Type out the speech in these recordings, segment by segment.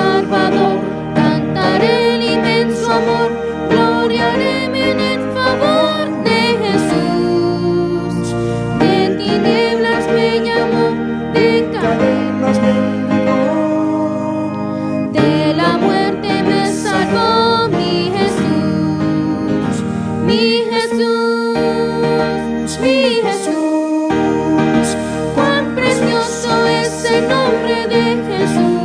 Salvador, cantaré el inmenso amor, gloriaréme en el favor de Jesús. De tinieblas me llamó, de cadenas me liberó, de la muerte me salvó mi Jesús, mi Jesús, mi Jesús. Cuán precioso es el nombre de Jesús.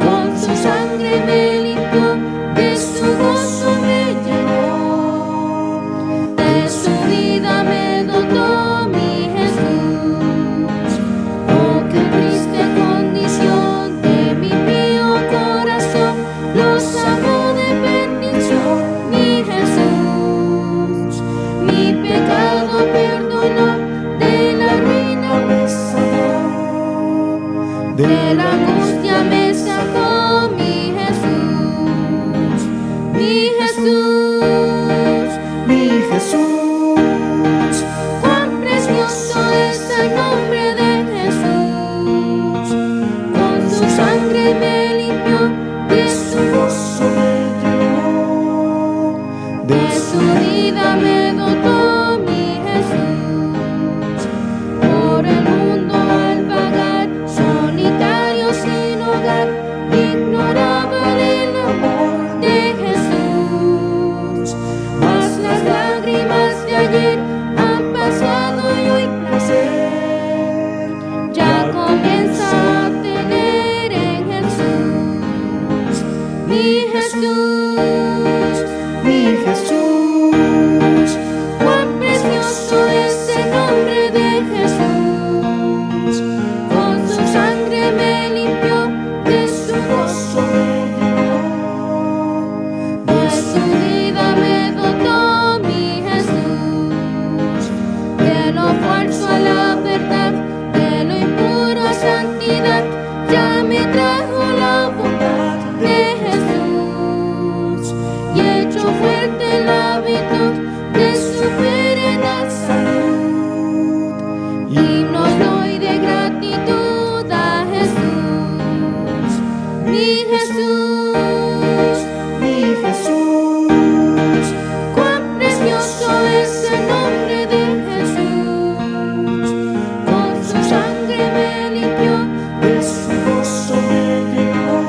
Con su sangre me limpió, de su gozo me llenó, de su vida me dotó mi Jesús. Oh, qué triste condición de mi mío corazón, lo sacó de bendición mi Jesús. Mi pecado perdonó, de la ruina me salvó, de la angustia me sacó mi Jesús, mi Jesús, mi Jesús. Cuán precioso es el nombre de Jesús. Con su sangre me limpió, de su gozo me llenó, de su vida me dotó mi Jesús. Por el mundo al vagar, solitario sin hogar, ignoraba del amor de Jesús. Mas las lágrimas de ayer han pasado y hoy placer ya comienza a tener en Jesús, mi Jesús, mi Jesús. Cuán precioso es el nombre de Jesús. Con su sangre me limpió, de su gozo me llenó, de su vida me dotó mi Jesús. De lo falso a la verdad, de lo impuro a santidad, ya me trajo la bondad de Jesús. Y hecho fuerte la virtud de su perenne salud. Himnos doy de gratitud a Jesús, mi Jesús, mi Jesús. Cuán precioso es el nombre de Jesús. Con su sangre me limpió, de su gozo me llenó,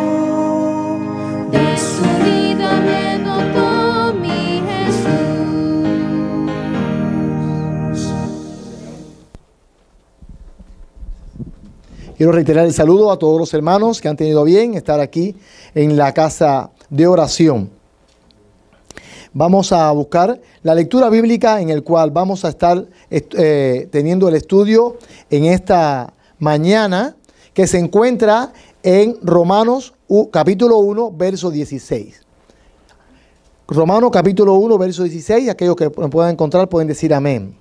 de su vida me dotó mi Jesús. Quiero reiterar el saludo a todos los hermanos que han tenido bien estar aquí en la casa de oración. Vamos a buscar la lectura bíblica en el cual vamos a estar teniendo el estudio en esta mañana, que se encuentra en Romanos capítulo 1, verso 16. Romanos capítulo 1, verso 16. Aquellos que lo puedan encontrar pueden decir amén.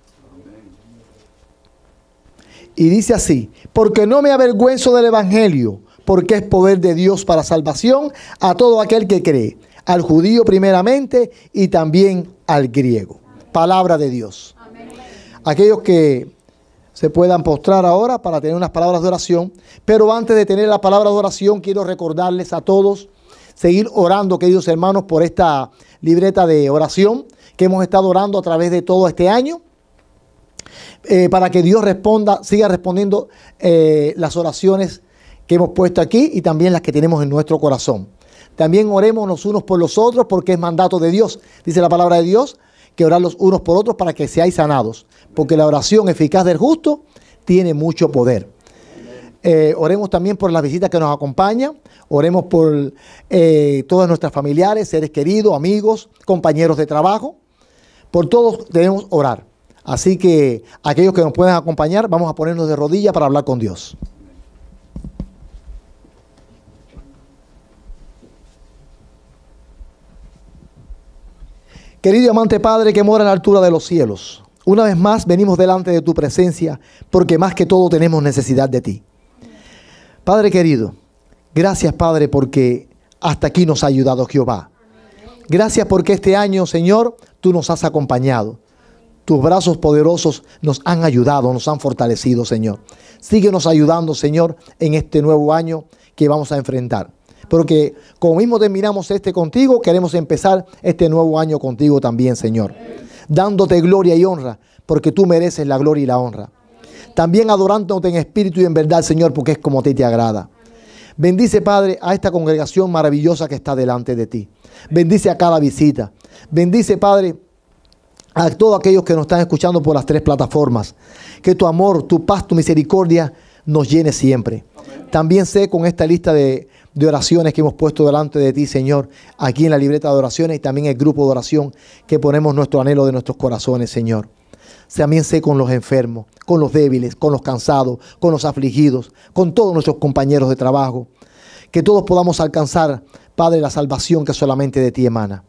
Y dice así: porque no me avergüenzo del evangelio, porque es poder de Dios para salvación a todo aquel que cree, al judío primeramente y también al griego. Palabra de Dios. Amén. Aquellos que se puedan postrar ahora para tener unas palabras de oración, pero antes de tener la palabra de oración quiero recordarles a todos seguir orando, queridos hermanos, por esta libreta de oración que hemos estado orando a través de todo este año. Para que Dios siga respondiendo las oraciones que hemos puesto aquí y también las que tenemos en nuestro corazón. También oremos los unos por los otros, porque es mandato de Dios. Dice la palabra de Dios que orar los unos por otros para que seáis sanados, porque la oración eficaz del justo tiene mucho poder. Oremos también por las visitas que nos acompañan. Oremos por todos nuestros familiares, seres queridos, amigos, compañeros de trabajo. Por todos debemos orar. Así que aquellos que nos puedan acompañar, vamos a ponernos de rodillas para hablar con Dios. Querido y amante Padre que mora en la altura de los cielos, una vez más venimos delante de tu presencia porque más que todo tenemos necesidad de ti. Padre querido, gracias Padre porque hasta aquí nos ha ayudado Jehová. Gracias porque este año, Señor, tú nos has acompañado. Tus brazos poderosos nos han ayudado, nos han fortalecido, Señor. Síguenos ayudando, Señor, en este nuevo año que vamos a enfrentar. Porque como mismo terminamos este contigo, queremos empezar este nuevo año contigo también, Señor. Dándote gloria y honra, porque tú mereces la gloria y la honra. También adorándote en espíritu y en verdad, Señor, porque es como a ti te agrada. Bendice, Padre, a esta congregación maravillosa que está delante de ti. Bendice a cada visita. Bendice, Padre, a todos aquellos que nos están escuchando por las 3 plataformas. Que tu amor, tu paz, tu misericordia nos llene siempre. Amén. También sé con esta lista de oraciones que hemos puesto delante de ti, Señor, aquí en la libreta de oraciones y también el grupo de oración que ponemos nuestro anhelo de nuestros corazones, Señor. También sé con los enfermos, con los débiles, con los cansados, con los afligidos, con todos nuestros compañeros de trabajo. Que todos podamos alcanzar, Padre, la salvación que solamente de ti emana.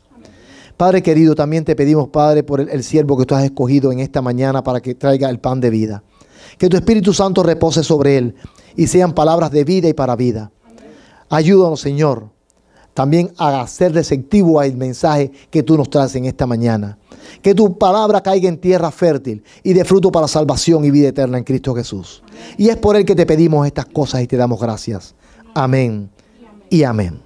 Padre querido, también te pedimos, Padre, por el siervo que tú has escogido en esta mañana para que traiga el pan de vida. Que tu Espíritu Santo repose sobre él y sean palabras de vida y para vida. Ayúdanos, Señor, también a ser receptivo al mensaje que tú nos traes en esta mañana. Que tu palabra caiga en tierra fértil y dé fruto para salvación y vida eterna en Cristo Jesús. Y es por él que te pedimos estas cosas y te damos gracias. Amén y amén.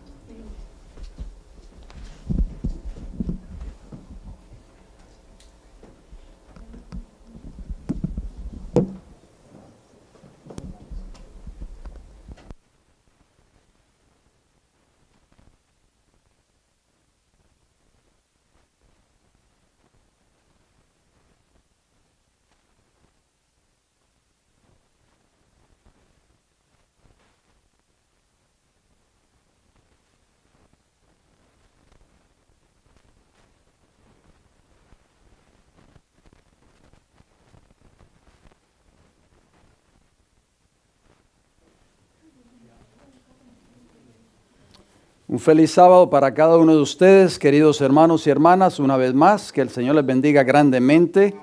Un feliz sábado para cada uno de ustedes, queridos hermanos y hermanas. Una vez más, que el Señor les bendiga grandemente.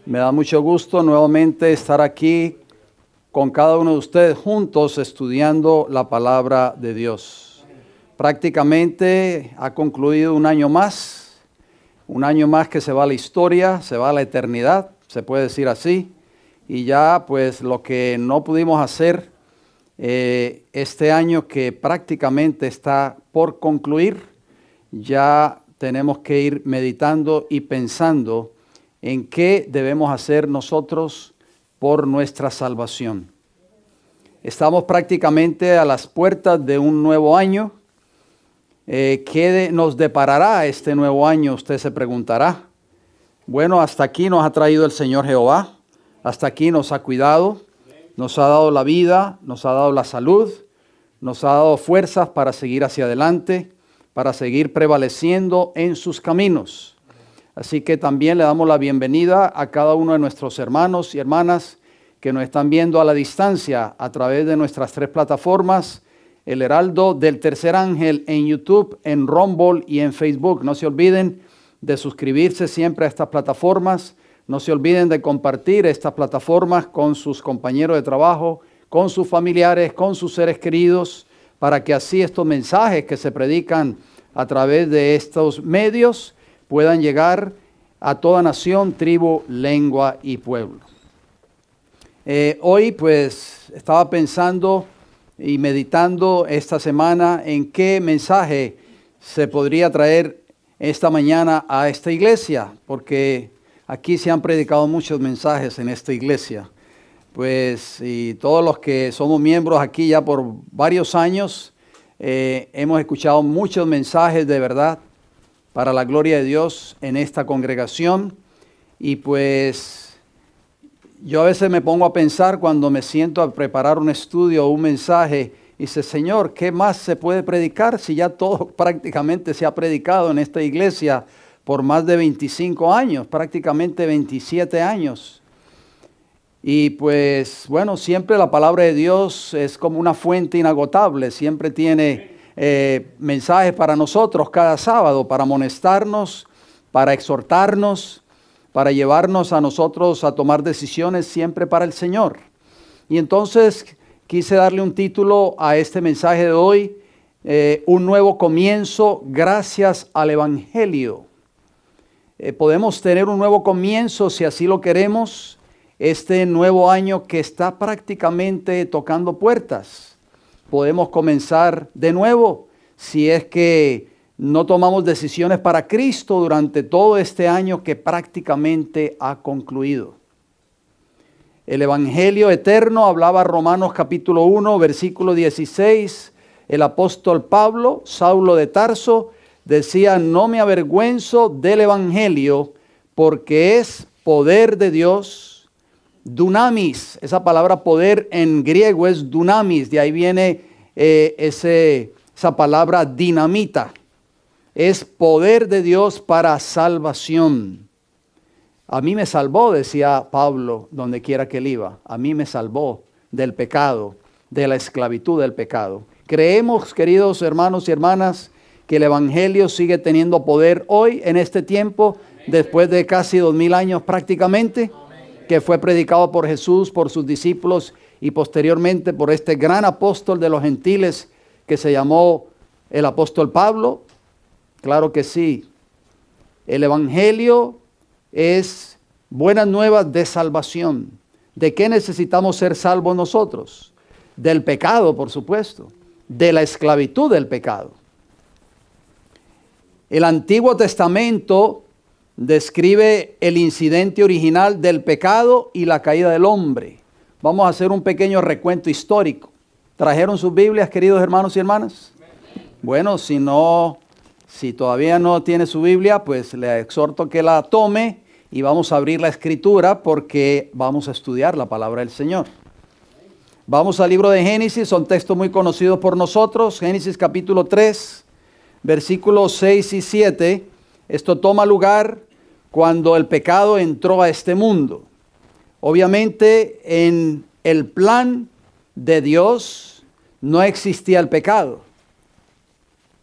Me da mucho gusto nuevamente estar aquí con cada uno de ustedes juntos estudiando la palabra de Dios. Prácticamente ha concluido un año más que se va a la historia, se va a la eternidad, se puede decir así. Y ya pues lo que no pudimos hacer este año que prácticamente está por concluir, ya tenemos que ir meditando y pensando en qué debemos hacer nosotros por nuestra salvación. Estamos prácticamente a las puertas de un nuevo año. ¿Qué nos deparará este nuevo año? Usted se preguntará. Bueno, hasta aquí nos ha traído el Señor Jehová, hasta aquí nos ha cuidado. Nos ha dado la vida, nos ha dado la salud, nos ha dado fuerzas para seguir hacia adelante, para seguir prevaleciendo en sus caminos. Así que también le damos la bienvenida a cada uno de nuestros hermanos y hermanas que nos están viendo a la distancia a través de nuestras 3 plataformas, El Heraldo del Tercer Ángel en YouTube, en Rumble y en Facebook. No se olviden de suscribirse siempre a estas plataformas. No se olviden de compartir estas plataformas con sus compañeros de trabajo, con sus familiares, con sus seres queridos, para que así estos mensajes que se predican a través de estos medios puedan llegar a toda nación, tribu, lengua y pueblo. Hoy pues estaba pensando y meditando esta semana en qué mensaje se podría traer esta mañana a esta iglesia, porque aquí se han predicado muchos mensajes en esta iglesia, pues, y todos los que somos miembros aquí ya por varios años, hemos escuchado muchos mensajes de verdad para la gloria de Dios en esta congregación. Y pues, yo a veces me pongo a pensar cuando me siento a preparar un estudio o un mensaje, y dice, Señor, ¿qué más se puede predicar si ya todo prácticamente se ha predicado en esta iglesia por más de 25 años, prácticamente 27 años. Y pues, bueno, siempre la palabra de Dios es como una fuente inagotable, siempre tiene mensajes para nosotros cada sábado, para amonestarnos, para exhortarnos, para llevarnos a nosotros a tomar decisiones siempre para el Señor. Y entonces quise darle un título a este mensaje de hoy, un nuevo comienzo gracias al Evangelio. podemos tener un nuevo comienzo si así lo queremos, este nuevo año que está prácticamente tocando puertas. Podemos comenzar de nuevo si es que no tomamos decisiones para Cristo durante todo este año que prácticamente ha concluido. El Evangelio eterno hablaba Romanos capítulo 1, versículo 16. El apóstol Pablo, Saulo de Tarso, decía: no me avergüenzo del Evangelio, porque es poder de Dios, dunamis. Esa palabra poder en griego es dunamis, de ahí viene esa palabra dinamita. Es poder de Dios para salvación. A mí me salvó, decía Pablo, donde quiera que él iba. A mí me salvó del pecado, de la esclavitud del pecado. Creemos, queridos hermanos y hermanas, que el Evangelio sigue teniendo poder hoy, en este tiempo, después de casi 2000 años prácticamente, que fue predicado por Jesús, por sus discípulos y posteriormente por este gran apóstol de los gentiles que se llamó el apóstol Pablo. Claro que sí. El Evangelio es buenas nuevas de salvación. ¿De qué necesitamos ser salvos nosotros? Del pecado, por supuesto, de la esclavitud del pecado. El Antiguo Testamento describe el incidente original del pecado y la caída del hombre. Vamos a hacer un pequeño recuento histórico. ¿Trajeron sus Biblias, queridos hermanos y hermanas? Bueno, si todavía no tiene su Biblia, pues le exhorto que la tome y vamos a abrir la Escritura porque vamos a estudiar la palabra del Señor. Vamos al libro de Génesis, son textos muy conocidos por nosotros. Génesis capítulo 3, versículos 6 y 7. Esto toma lugar cuando el pecado entró a este mundo. Obviamente en el plan de Dios no existía el pecado.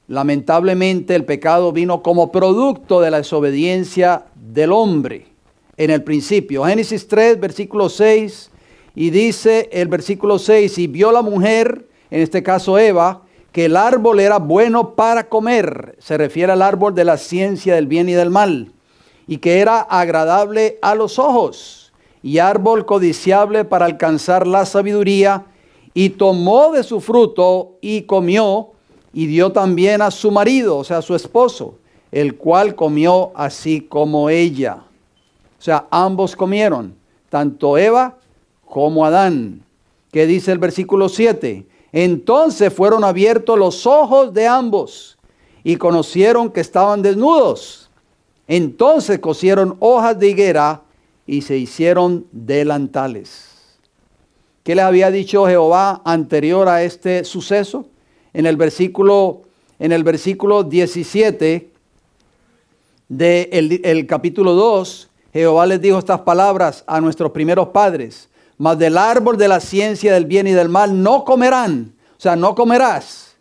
Lamentablemente el pecado vino como producto de la desobediencia del hombre en el principio. Génesis 3, versículo 6, y dice el versículo 6, y vio la mujer, en este caso Eva, que el árbol era bueno para comer, se refiere al árbol de la ciencia del bien y del mal, y que era agradable a los ojos, y árbol codiciable para alcanzar la sabiduría, y tomó de su fruto y comió, y dio también a su marido, o sea, a su esposo, el cual comió así como ella. O sea, ambos comieron, tanto Eva como Adán. ¿Qué dice el versículo 7? Entonces fueron abiertos los ojos de ambos y conocieron que estaban desnudos. Entonces cosieron hojas de higuera y se hicieron delantales. ¿Qué les había dicho Jehová anterior a este suceso? En el versículo 17 del capítulo 2, Jehová les dijo estas palabras a nuestros primeros padres: mas del árbol de la ciencia del bien y del mal no comerán, o sea, no comerás,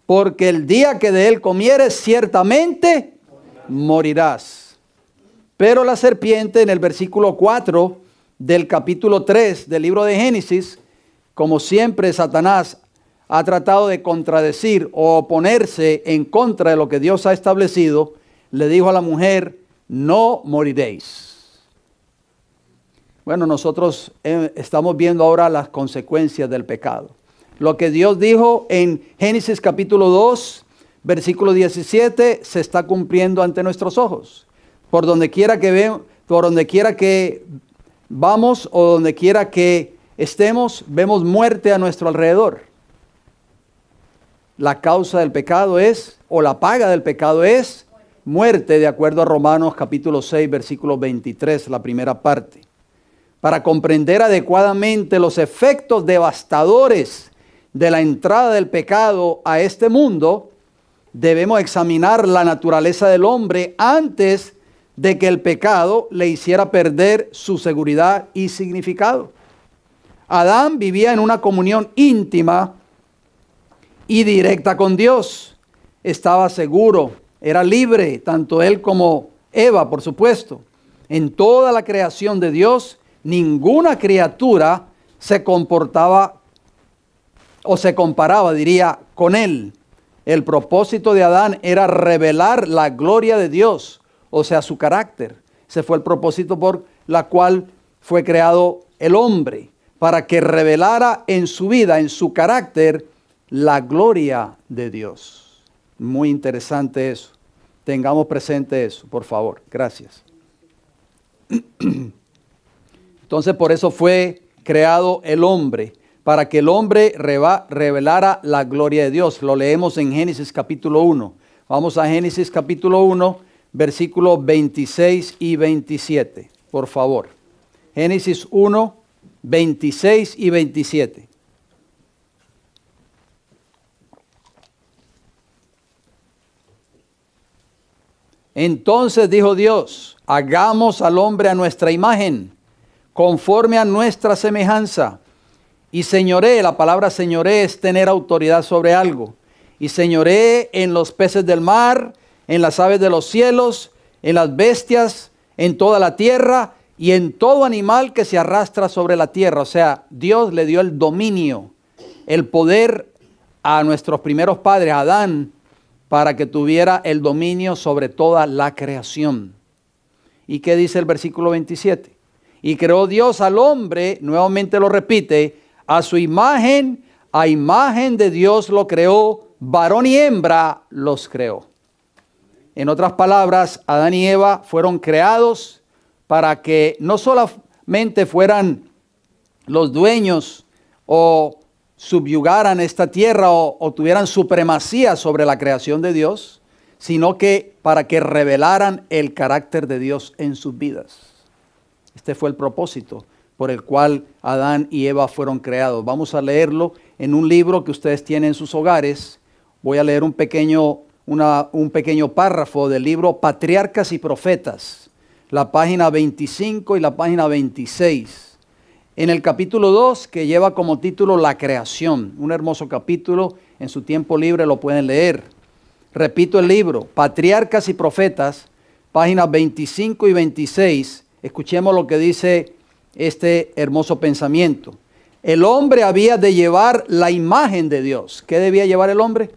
porque el día que de él comieres ciertamente morirás. Pero la serpiente, en el versículo 4 del capítulo 3 del libro de Génesis, como siempre Satanás ha tratado de contradecir o oponerse en contra de lo que Dios ha establecido, le dijo a la mujer: no moriréis. Bueno, nosotros estamos viendo ahora las consecuencias del pecado. Lo que Dios dijo en Génesis capítulo 2, versículo 17, se está cumpliendo ante nuestros ojos. Por donde quiera que vamos o donde quiera que estemos, vemos muerte a nuestro alrededor. La causa del pecado es, o la paga del pecado es, muerte, de acuerdo a Romanos capítulo 6, versículo 23, la primera parte. Para comprender adecuadamente los efectos devastadores de la entrada del pecado a este mundo, debemos examinar la naturaleza del hombre antes de que el pecado le hiciera perder su seguridad y significado. Adán vivía en una comunión íntima y directa con Dios. Estaba seguro, era libre, tanto él como Eva, por supuesto. En toda la creación de Dios, ninguna criatura se comportaba o se comparaba, diría, con él. El propósito de Adán era revelar la gloria de Dios, o sea, su carácter. Ese fue el propósito por la cual fue creado el hombre, para que revelara en su vida, en su carácter, la gloria de Dios. Muy interesante eso. Tengamos presente eso, por favor. Gracias. Entonces, por eso fue creado el hombre, para que el hombre revelara la gloria de Dios. Lo leemos en Génesis capítulo 1. Vamos a Génesis capítulo 1, versículos 26 y 27, por favor. Génesis 1, 26 y 27. Entonces dijo Dios, hagamos al hombre a nuestra imagen, conforme a nuestra semejanza. Y señoree, la palabra señoree es tener autoridad sobre algo. Y señoree en los peces del mar, en las aves de los cielos, en las bestias, en toda la tierra y en todo animal que se arrastra sobre la tierra. O sea, Dios le dio el dominio, el poder a nuestros primeros padres, a Adán, para que tuviera el dominio sobre toda la creación. ¿Y qué dice el versículo 27? Y creó Dios al hombre, nuevamente lo repite, a su imagen, a imagen de Dios lo creó, varón y hembra los creó. En otras palabras, Adán y Eva fueron creados para que no solamente fueran los dueños o subyugaran esta tierra o tuvieran supremacía sobre la creación de Dios, sino que para que revelaran el carácter de Dios en sus vidas. Este fue el propósito por el cual Adán y Eva fueron creados. Vamos a leerlo en un libro que ustedes tienen en sus hogares. Voy a leer un pequeño párrafo del libro Patriarcas y Profetas, la página 25 y la página 26. En el capítulo 2, que lleva como título La Creación, un hermoso capítulo, en su tiempo libre lo pueden leer. Repito el libro, Patriarcas y Profetas, páginas 25 y 26. Escuchemos lo que dice este hermoso pensamiento. El hombre había de llevar la imagen de Dios. ¿Qué debía llevar el hombre?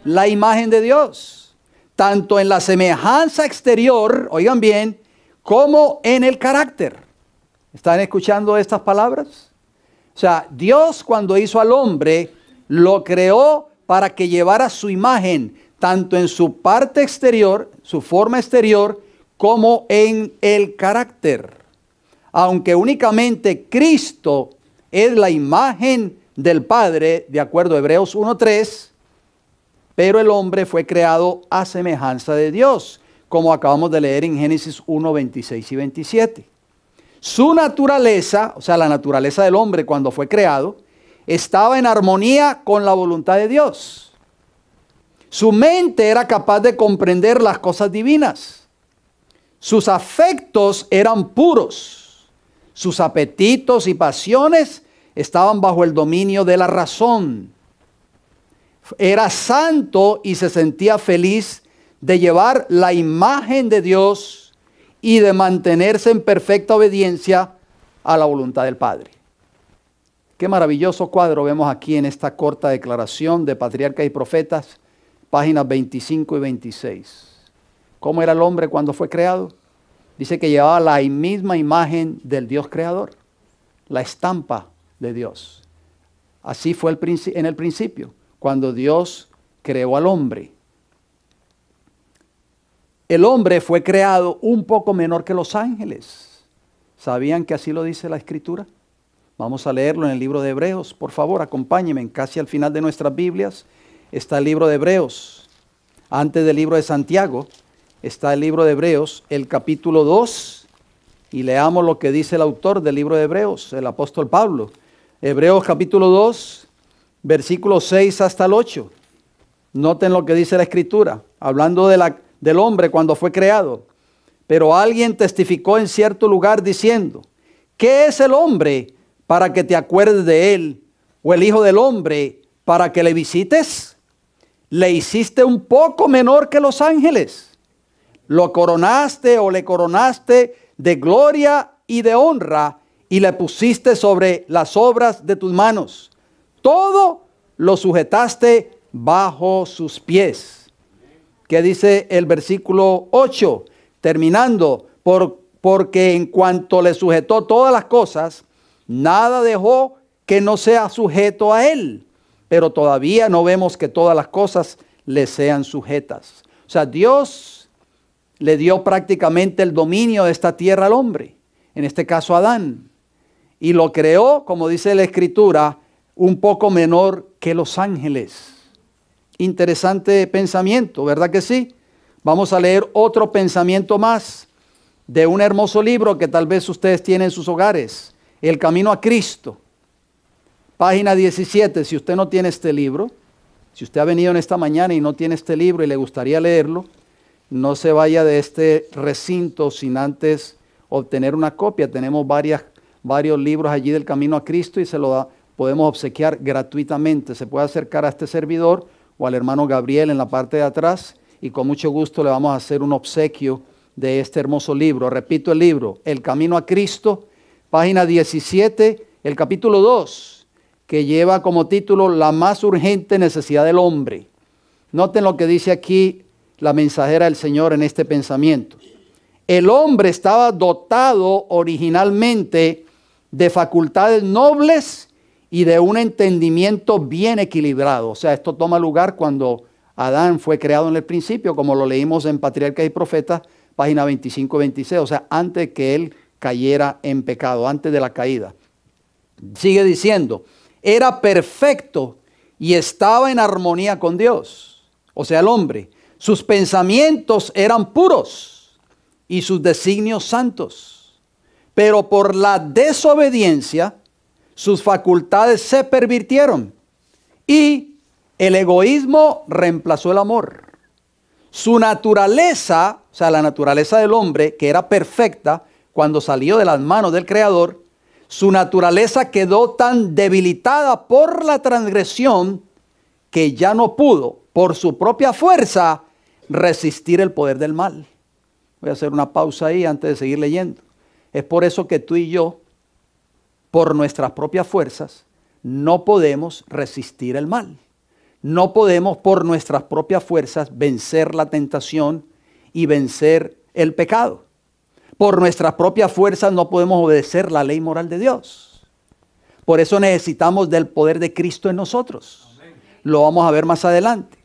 La imagen de Dios. Tanto en la semejanza exterior, oigan bien, como en el carácter. ¿Están escuchando estas palabras? O sea, Dios cuando hizo al hombre, lo creó para que llevara su imagen, tanto en su parte exterior, su forma exterior, como en el carácter. Aunque únicamente Cristo es la imagen del Padre, de acuerdo a Hebreos 1:3, pero el hombre fue creado a semejanza de Dios, como acabamos de leer en Génesis 1, 26 y 27. Su naturaleza, o sea, la naturaleza del hombre cuando fue creado, estaba en armonía con la voluntad de Dios. Su mente era capaz de comprender las cosas divinas. Sus afectos eran puros. Sus apetitos y pasiones estaban bajo el dominio de la razón. Era santo y se sentía feliz de llevar la imagen de Dios y de mantenerse en perfecta obediencia a la voluntad del Padre. Qué maravilloso cuadro vemos aquí en esta corta declaración de Patriarcas y Profetas, páginas 25 y 26. ¿Cómo era el hombre cuando fue creado? Dice que llevaba la misma imagen del Dios creador, la estampa de Dios. Así fue en el principio, cuando Dios creó al hombre. El hombre fue creado un poco menor que los ángeles. ¿Sabían que así lo dice la Escritura? Vamos a leerlo en el libro de Hebreos. Por favor, acompáñenme. Casi al final de nuestras Biblias está el libro de Hebreos. Antes del libro de Santiago está el libro de Hebreos, el capítulo 2. Y leamos lo que dice el autor del libro de Hebreos, el apóstol Pablo. Hebreos capítulo 2, versículos 6 hasta el 8. Noten lo que dice la Escritura, hablando del hombre cuando fue creado. Pero alguien testificó en cierto lugar diciendo, ¿qué es el hombre para que te acuerdes de él? ¿O el hijo del hombre para que le visites? Le hiciste un poco menor que los ángeles. Lo coronaste o le coronaste de gloria y de honra y le pusiste sobre las obras de tus manos. Todo lo sujetaste bajo sus pies. ¿Qué dice el versículo 8? Terminando, porque en cuanto le sujetó todas las cosas, nada dejó que no sea sujeto a él. Pero todavía no vemos que todas las cosas le sean sujetas. O sea, Dios le dio prácticamente el dominio de esta tierra al hombre, en este caso a Adán. Y lo creó, como dice la Escritura, un poco menor que los ángeles. Interesante pensamiento, ¿verdad que sí? Vamos a leer otro pensamiento más de un hermoso libro que tal vez ustedes tienen en sus hogares, El Camino a Cristo. Página 17, si usted no tiene este libro, si usted ha venido en esta mañana y no tiene este libro y le gustaría leerlo, no se vaya de este recinto sin antes obtener una copia. Tenemos varios libros allí del Camino a Cristo y podemos obsequiar gratuitamente. Se puede acercar a este servidor o al hermano Gabriel en la parte de atrás y con mucho gusto le vamos a hacer un obsequio de este hermoso libro. Repito el libro, El Camino a Cristo, página 17, el capítulo 2, que lleva como título La más urgente necesidad del hombre. Noten lo que dice aquí la mensajera del Señor en este pensamiento. El hombre estaba dotado originalmente de facultades nobles y de un entendimiento bien equilibrado. O sea, esto toma lugar cuando Adán fue creado en el principio, como lo leímos en Patriarcas y Profetas, página 25 y 26. O sea, antes que él cayera en pecado, antes de la caída. Sigue diciendo, era perfecto y estaba en armonía con Dios. O sea, el hombre, sus pensamientos eran puros y sus designios santos. Pero por la desobediencia, sus facultades se pervirtieron y el egoísmo reemplazó el amor. Su naturaleza, o sea, la naturaleza del hombre, que era perfecta cuando salió de las manos del Creador, su naturaleza quedó tan debilitada por la transgresión que ya no pudo, por su propia fuerza, resistir el poder del mal. Voy a hacer una pausa ahí antes de seguir leyendo. Es por eso que tú y yo, por nuestras propias fuerzas, no podemos resistir el mal. No podemos por nuestras propias fuerzas vencer la tentación y vencer el pecado. Por nuestras propias fuerzas no podemos obedecer la ley moral de Dios. Por eso necesitamos del poder de Cristo en nosotros. Lo vamos a ver más adelante.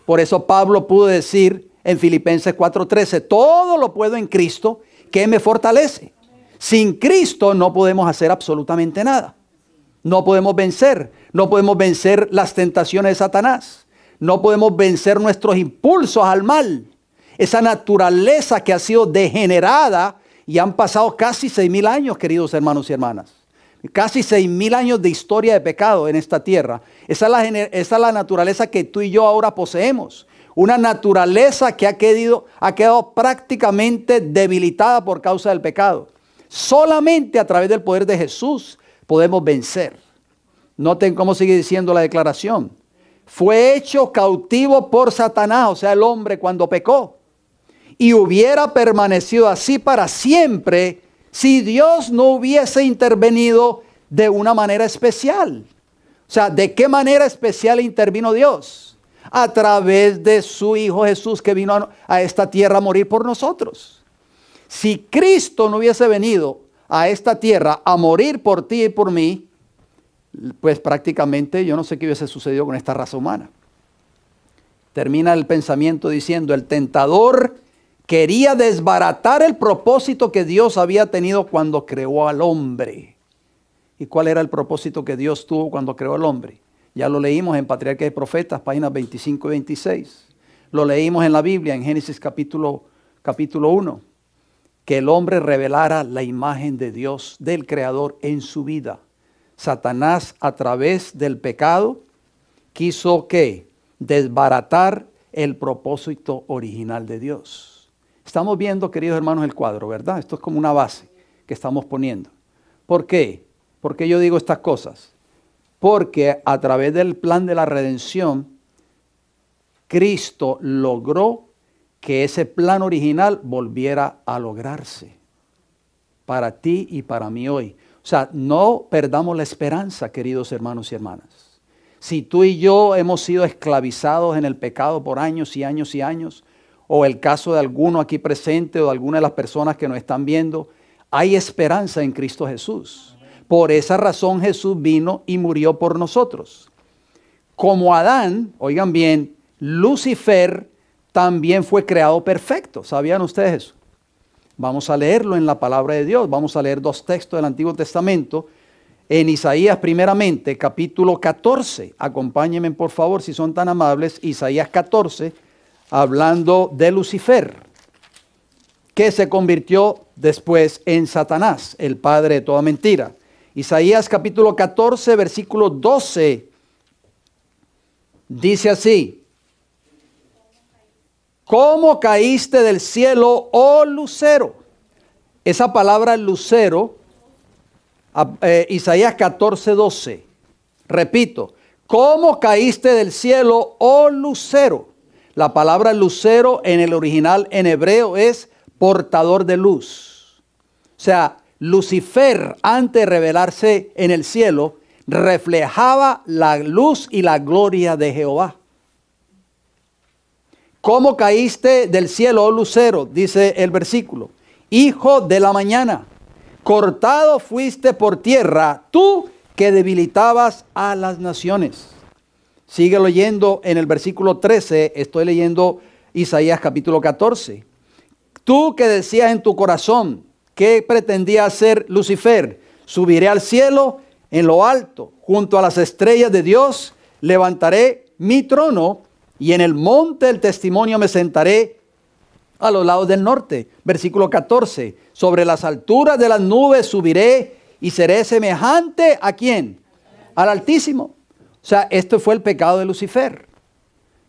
Por eso Pablo pudo decir en Filipenses 4:13, todo lo puedo en Cristo que me fortalece. Sin Cristo no podemos hacer absolutamente nada. No podemos vencer las tentaciones de Satanás. No podemos vencer nuestros impulsos al mal. Esa naturaleza que ha sido degenerada y han pasado casi 6,000 años, queridos hermanos y hermanas. Casi 6,000 años de historia de pecado en esta tierra. Esa es la naturaleza que tú y yo ahora poseemos. Una naturaleza que ha quedado prácticamente debilitada por causa del pecado. Solamente a través del poder de Jesús podemos vencer. Noten cómo sigue diciendo la declaración. Fue hecho cautivo por Satanás, o sea, el hombre cuando pecó. Y hubiera permanecido así para siempre si Dios no hubiese intervenido de una manera especial. O sea, ¿de qué manera especial intervino Dios? A través de su Hijo Jesús que vino a esta tierra a morir por nosotros. Si Cristo no hubiese venido a esta tierra a morir por ti y por mí, pues prácticamente yo no sé qué hubiese sucedido con esta raza humana. Termina el pensamiento diciendo, el tentador quería desbaratar el propósito que Dios había tenido cuando creó al hombre. ¿Y cuál era el propósito que Dios tuvo cuando creó al hombre? Ya lo leímos en Patriarcas y Profetas, páginas 25 y 26. Lo leímos en la Biblia, en Génesis capítulo 1. Que el hombre revelara la imagen de Dios, del Creador en su vida. Satanás, a través del pecado, quiso ¿qué? Desbaratar el propósito original de Dios. Estamos viendo, queridos hermanos, el cuadro, ¿verdad? Esto es como una base que estamos poniendo. ¿Por qué? ¿Por qué yo digo estas cosas? Porque a través del plan de la redención, Cristo logró que ese plan original volviera a lograrse para ti y para mí hoy. O sea, no perdamos la esperanza, queridos hermanos y hermanas. Si tú y yo hemos sido esclavizados en el pecado por años y años y años, o el caso de alguno aquí presente o de alguna de las personas que nos están viendo, hay esperanza en Cristo Jesús. Por esa razón Jesús vino y murió por nosotros. Como Adán, oigan bien, Lucifer también fue creado perfecto. ¿Sabían ustedes eso? Vamos a leerlo en la palabra de Dios. Vamos a leer 2 textos del Antiguo Testamento. En Isaías primeramente, capítulo 14. Acompáñenme por favor, si son tan amables. Isaías 14, hablando de Lucifer, que se convirtió después en Satanás, el padre de toda mentira. Isaías capítulo 14, versículo 12, dice así: ¿Cómo caíste del cielo, oh lucero? Esa palabra lucero, Isaías 14, 12. Repito, ¿cómo caíste del cielo, oh lucero? La palabra lucero en el original en hebreo es portador de luz. O sea, Lucifer, antes de revelarse en el cielo, reflejaba la luz y la gloria de Jehová. ¿Cómo caíste del cielo, oh lucero? Dice el versículo. Hijo de la mañana, cortado fuiste por tierra, tú que debilitabas a las naciones. Sigue leyendo en el versículo 13, estoy leyendo Isaías capítulo 14. Tú que decías en tu corazón, ¿qué pretendía hacer Lucifer? Subiré al cielo, en lo alto, junto a las estrellas de Dios, levantaré mi trono y en el monte del testimonio me sentaré a los lados del norte. Versículo 14, sobre las alturas de las nubes subiré y seré semejante ¿a quién? Al Altísimo. O sea, este fue el pecado de Lucifer,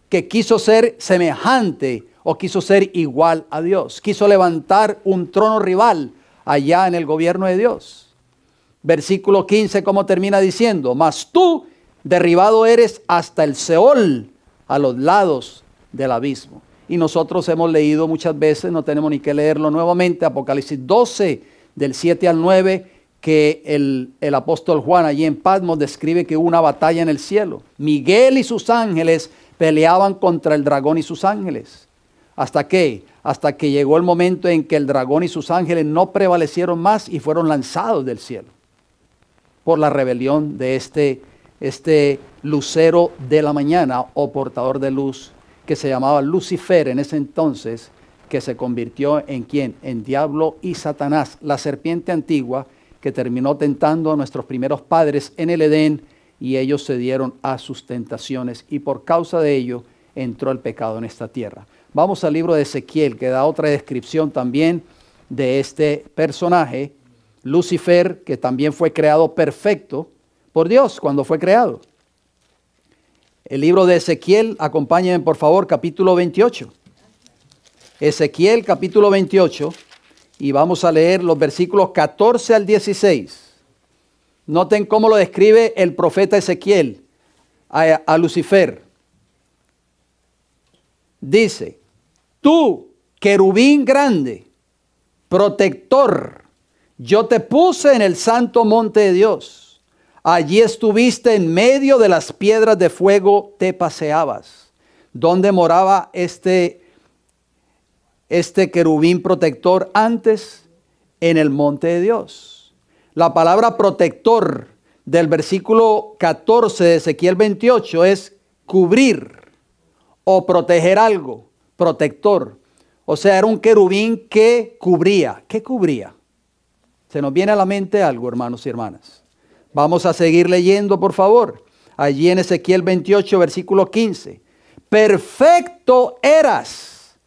que quiso ser semejante o quiso ser igual a Dios. Quiso levantar un trono rival allá en el gobierno de Dios. Versículo 15, ¿cómo termina diciendo? Mas tú derribado eres hasta el Seol, a los lados del abismo. Y nosotros hemos leído muchas veces, no tenemos ni que leerlo nuevamente, Apocalipsis 12, del 7 al 9, que el apóstol Juan allí en Patmos describe que hubo una batalla en el cielo. Miguel y sus ángeles peleaban contra el dragón y sus ángeles. ¿Hasta qué? Hasta que llegó el momento en que el dragón y sus ángeles no prevalecieron más y fueron lanzados del cielo por la rebelión de este lucero de la mañana o portador de luz que se llamaba Lucifer en ese entonces, que se convirtió en ¿quién? En diablo y Satanás, la serpiente antigua que terminó tentando a nuestros primeros padres en el Edén, y ellos cedieron a sus tentaciones y por causa de ello entró el pecado en esta tierra. Vamos al libro de Ezequiel, que da otra descripción también de este personaje, Lucifer, que también fue creado perfecto por Dios cuando fue creado. El libro de Ezequiel, acompáñenme por favor, capítulo 28. Ezequiel capítulo 28, y vamos a leer los versículos 14 al 16. Noten cómo lo describe el profeta Ezequiel a Lucifer. Dice: tú, querubín grande, protector, yo te puse en el santo monte de Dios. Allí estuviste en medio de las piedras de fuego, te paseabas. ¿Dónde moraba este querubín protector antes? En el monte de Dios. La palabra protector del versículo 14 de Ezequiel 28 es cubrir o proteger algo, protector. O sea, era un querubín que cubría. ¿Qué cubría? ¿Se nos viene a la mente algo, hermanos y hermanas? Vamos a seguir leyendo, por favor. Allí en Ezequiel 28, versículo 15. Perfecto eras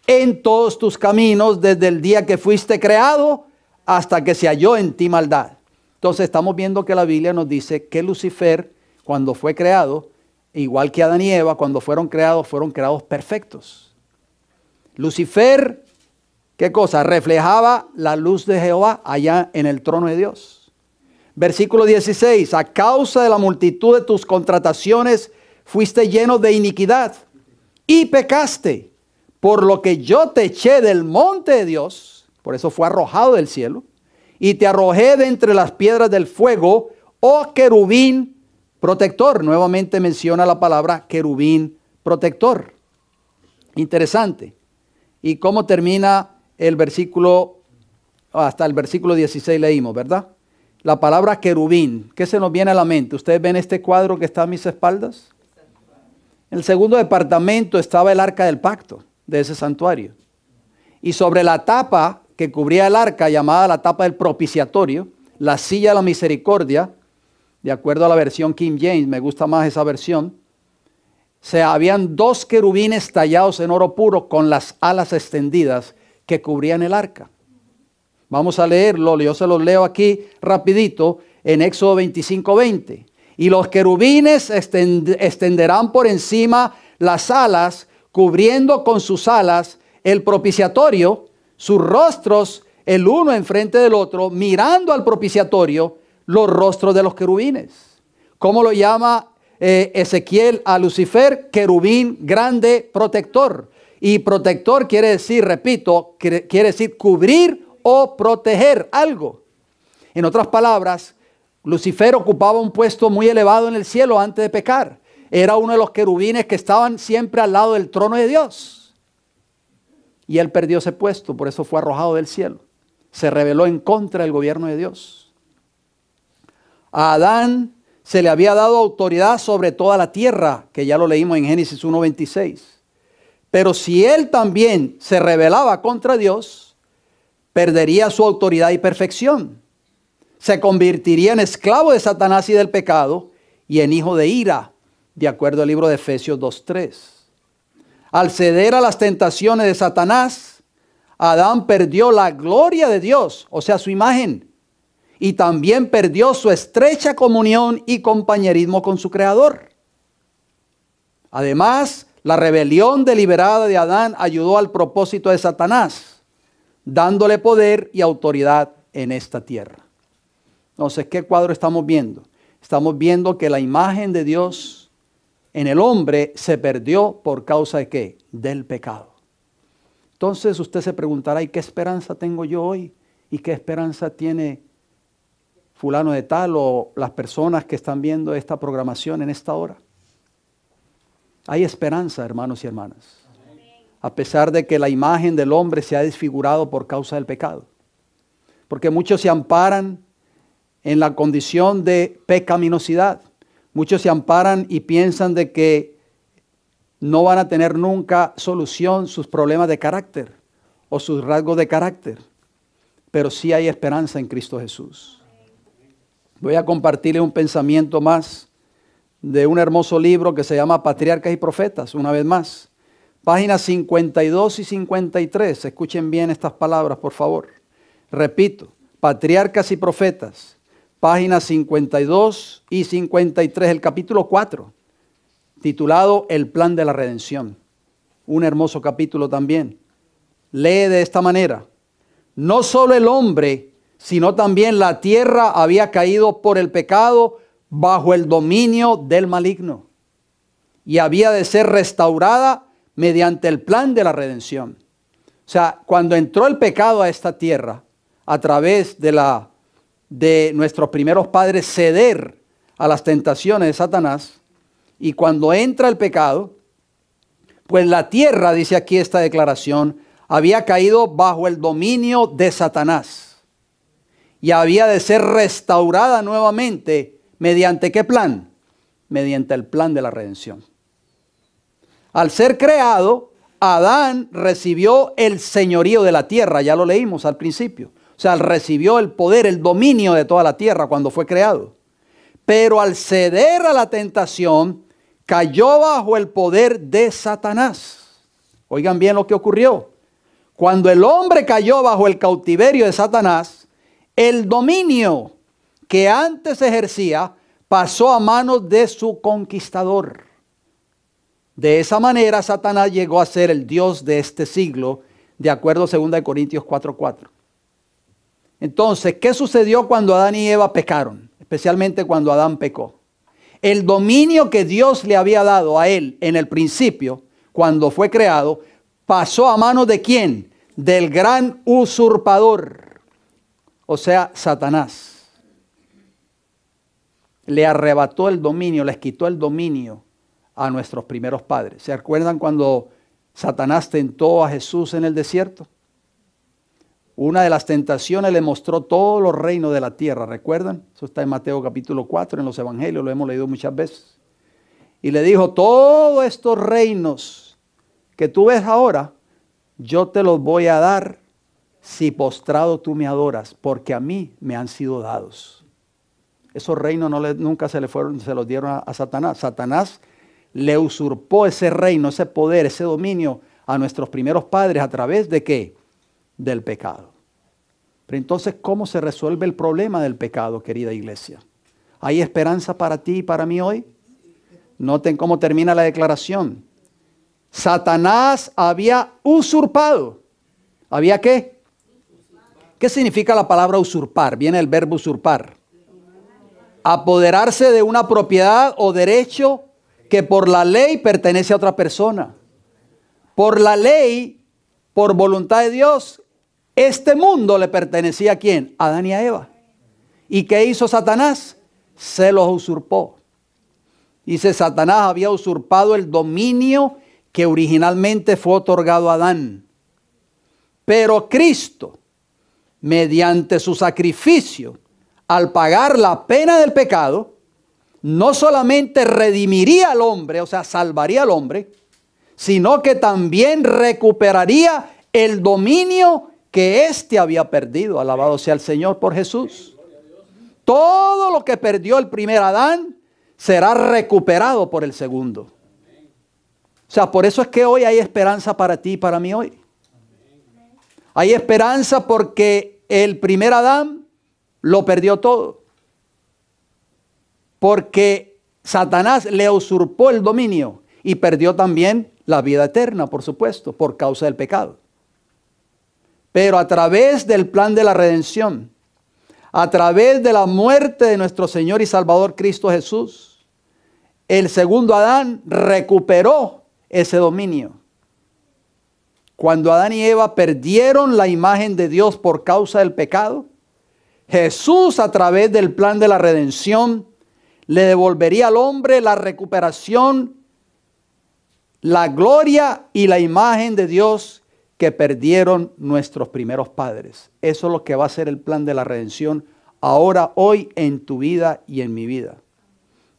en todos tus caminos desde el día que fuiste creado hasta que se halló en ti maldad. Entonces estamos viendo que la Biblia nos dice que Lucifer, cuando fue creado, igual que Adán y Eva, cuando fueron creados perfectos. Lucifer, ¿qué cosa? Reflejaba la luz de Jehová allá en el trono de Dios. Versículo 16, a causa de la multitud de tus contrataciones fuiste lleno de iniquidad y pecaste, por lo que yo te eché del monte de Dios, por eso fue arrojado del cielo, y te arrojé de entre las piedras del fuego, oh querubín protector. Nuevamente menciona la palabra querubín protector. Interesante. ¿Y cómo termina el versículo? Hasta el versículo 16 leímos, ¿verdad? La palabra querubín, ¿qué se nos viene a la mente? ¿Ustedes ven este cuadro que está a mis espaldas? En el segundo departamento estaba el arca del pacto de ese santuario. Y sobre la tapa que cubría el arca, llamada la tapa del propiciatorio, la silla de la misericordia, de acuerdo a la versión King James, me gusta más esa versión, habían 2 querubines tallados en oro puro con las alas extendidas que cubrían el arca. Vamos a leerlo, yo se los leo aquí rapidito en Éxodo 25:20. Y los querubines extenderán por encima las alas, cubriendo con sus alas el propiciatorio, sus rostros el uno enfrente del otro, mirando al propiciatorio los rostros de los querubines. ¿Cómo lo llama Ezequiel a Lucifer? Querubín grande protector. Y protector quiere decir, repito, quiere decir cubrir o proteger algo. En otras palabras, Lucifer ocupaba un puesto muy elevado en el cielo antes de pecar. Era uno de los querubines que estaban siempre al lado del trono de Dios. Y él perdió ese puesto, por eso fue arrojado del cielo. Se rebeló en contra del gobierno de Dios. A Adán se le había dado autoridad sobre toda la tierra, que ya lo leímos en Génesis 1:26. Pero si él también se rebelaba contra Dios, perdería su autoridad y perfección. Se convertiría en esclavo de Satanás y del pecado y en hijo de ira, de acuerdo al libro de Efesios 2:3. Al ceder a las tentaciones de Satanás, Adán perdió la gloria de Dios, o sea, su imagen, y también perdió su estrecha comunión y compañerismo con su Creador. Además, la rebelión deliberada de Adán ayudó al propósito de Satanás, dándole poder y autoridad en esta tierra. Entonces, ¿qué cuadro estamos viendo? Estamos viendo que la imagen de Dios en el hombre se perdió por causa de ¿qué? Del pecado. Entonces usted se preguntará, ¿y qué esperanza tengo yo hoy? ¿Y qué esperanza tiene fulano de tal o las personas que están viendo esta programación en esta hora? Hay esperanza, hermanos y hermanas. A pesar de que la imagen del hombre se ha desfigurado por causa del pecado. Porque muchos se amparan en la condición de pecaminosidad. Muchos se amparan y piensan de que no van a tener nunca solución sus problemas de carácter o sus rasgos de carácter. Pero sí hay esperanza en Cristo Jesús. Voy a compartirle un pensamiento más de un hermoso libro que se llama Patriarcas y Profetas, una vez más. Páginas 52 y 53. Escuchen bien estas palabras, por favor. Repito, Patriarcas y Profetas. Páginas 52 y 53, el capítulo 4, titulado El Plan de la Redención. Un hermoso capítulo también. Lee de esta manera. No solo el hombre, sino también la tierra había caído por el pecado bajo el dominio del maligno. Y había de ser restaurada mediante el plan de la redención. O sea, cuando entró el pecado a esta tierra, a través de nuestros primeros padres ceder a las tentaciones de Satanás, y cuando entra el pecado, pues la tierra, dice aquí esta declaración, había caído bajo el dominio de Satanás y había de ser restaurada nuevamente mediante ¿qué plan? Mediante el plan de la redención. Al ser creado, Adán recibió el señorío de la tierra, ya lo leímos al principio. O sea, recibió el poder, el dominio de toda la tierra cuando fue creado. Pero al ceder a la tentación, cayó bajo el poder de Satanás. Oigan bien lo que ocurrió. Cuando el hombre cayó bajo el cautiverio de Satanás, el dominio que antes ejercía pasó a manos de su conquistador. De esa manera, Satanás llegó a ser el Dios de este siglo, de acuerdo a 2 Corintios 4:4. Entonces, ¿qué sucedió cuando Adán y Eva pecaron? Especialmente cuando Adán pecó. El dominio que Dios le había dado a él en el principio, cuando fue creado, pasó a manos ¿de quién? Del gran usurpador, o sea, Satanás. Le arrebató el dominio, les quitó el dominio a nuestros primeros padres. ¿Se acuerdan cuando Satanás tentó a Jesús en el desierto. Una de las tentaciones le mostró todos los reinos de la tierra, ¿recuerdan? Eso está en Mateo capítulo 4, en los evangelios, lo hemos leído muchas veces. Y le dijo, todos estos reinos que tú ves ahora, yo te los voy a dar si postrado tú me adoras, porque a mí me han sido dados. Esos reinos nunca se los dieron a Satanás. Satanás le usurpó ese reino, ese poder, ese dominio a nuestros primeros padres a través de ¿qué? Del pecado. Pero entonces, ¿cómo se resuelve el problema del pecado, querida iglesia? ¿Hay esperanza para ti y para mí hoy? Noten cómo termina la declaración. Satanás había usurpado. ¿Había qué? ¿Qué significa la palabra usurpar? Viene el verbo usurpar. Apoderarse de una propiedad o derecho que por la ley pertenece a otra persona. Por la ley, por voluntad de Dios, este mundo le pertenecía ¿a quién? A Adán y a Eva. ¿Y qué hizo Satanás? Se los usurpó. Dice, Satanás había usurpado el dominio que originalmente fue otorgado a Adán. Pero Cristo, mediante su sacrificio, al pagar la pena del pecado, no solamente redimiría al hombre, o sea, salvaría al hombre, sino que también recuperaría el dominio que éste había perdido. Alabado sea el Señor por Jesús. Todo lo que perdió el primer Adán será recuperado por el segundo. O sea, por eso es que hoy hay esperanza para ti y para mí hoy. Hay esperanza porque el primer Adán lo perdió todo. Porque Satanás le usurpó el dominio y perdió también la vida eterna, por supuesto, por causa del pecado. Pero a través del plan de la redención, a través de la muerte de nuestro Señor y Salvador Cristo Jesús, el segundo Adán recuperó ese dominio. Cuando Adán y Eva perdieron la imagen de Dios por causa del pecado, Jesús, a través del plan de la redención, le devolvería al hombre la recuperación, la gloria y la imagen de Dios que perdieron nuestros primeros padres. Eso es lo que va a ser el plan de la redención ahora, hoy, en tu vida y en mi vida.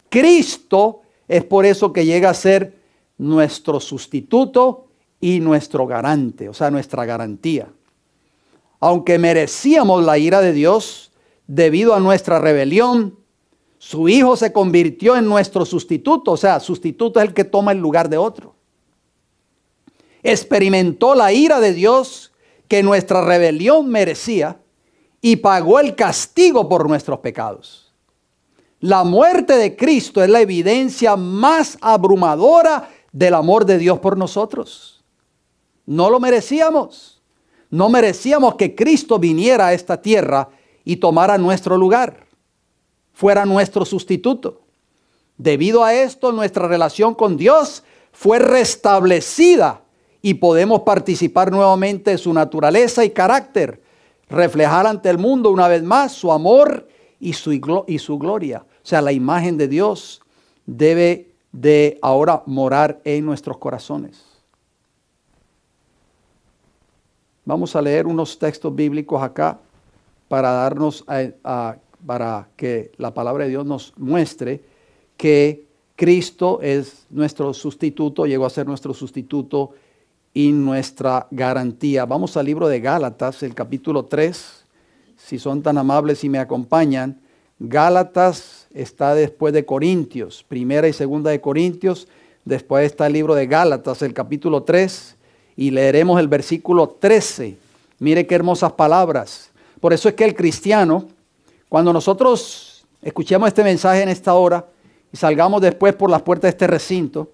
Cristo es por eso que llega a ser nuestro sustituto y nuestro garante, o sea, nuestra garantía. Aunque merecíamos la ira de Dios debido a nuestra rebelión, su Hijo se convirtió en nuestro sustituto, o sea, sustituto es el que toma el lugar de otro. Experimentó la ira de Dios que nuestra rebelión merecía y pagó el castigo por nuestros pecados. La muerte de Cristo es la evidencia más abrumadora del amor de Dios por nosotros. No lo merecíamos. No merecíamos que Cristo viniera a esta tierra y tomara nuestro lugar, fuera nuestro sustituto. Debido a esto, nuestra relación con Dios fue restablecida y podemos participar nuevamente de su naturaleza y carácter, reflejar ante el mundo una vez más su amor y su gloria. O sea, la imagen de Dios debe de ahora morar en nuestros corazones. Vamos a leer unos textos bíblicos acá para darnos para que la palabra de Dios nos muestre que Cristo es nuestro sustituto, llegó a ser nuestro sustituto y nuestra garantía. Vamos al libro de Gálatas, el capítulo 3. Si son tan amables y me acompañan. Gálatas está después de Corintios, primera y segunda de Corintios. Después está el libro de Gálatas, el capítulo 3. Y leeremos el versículo 13. Mire qué hermosas palabras. Por eso es que el cristiano, cuando nosotros escuchemos este mensaje en esta hora y salgamos después por las puertas de este recinto,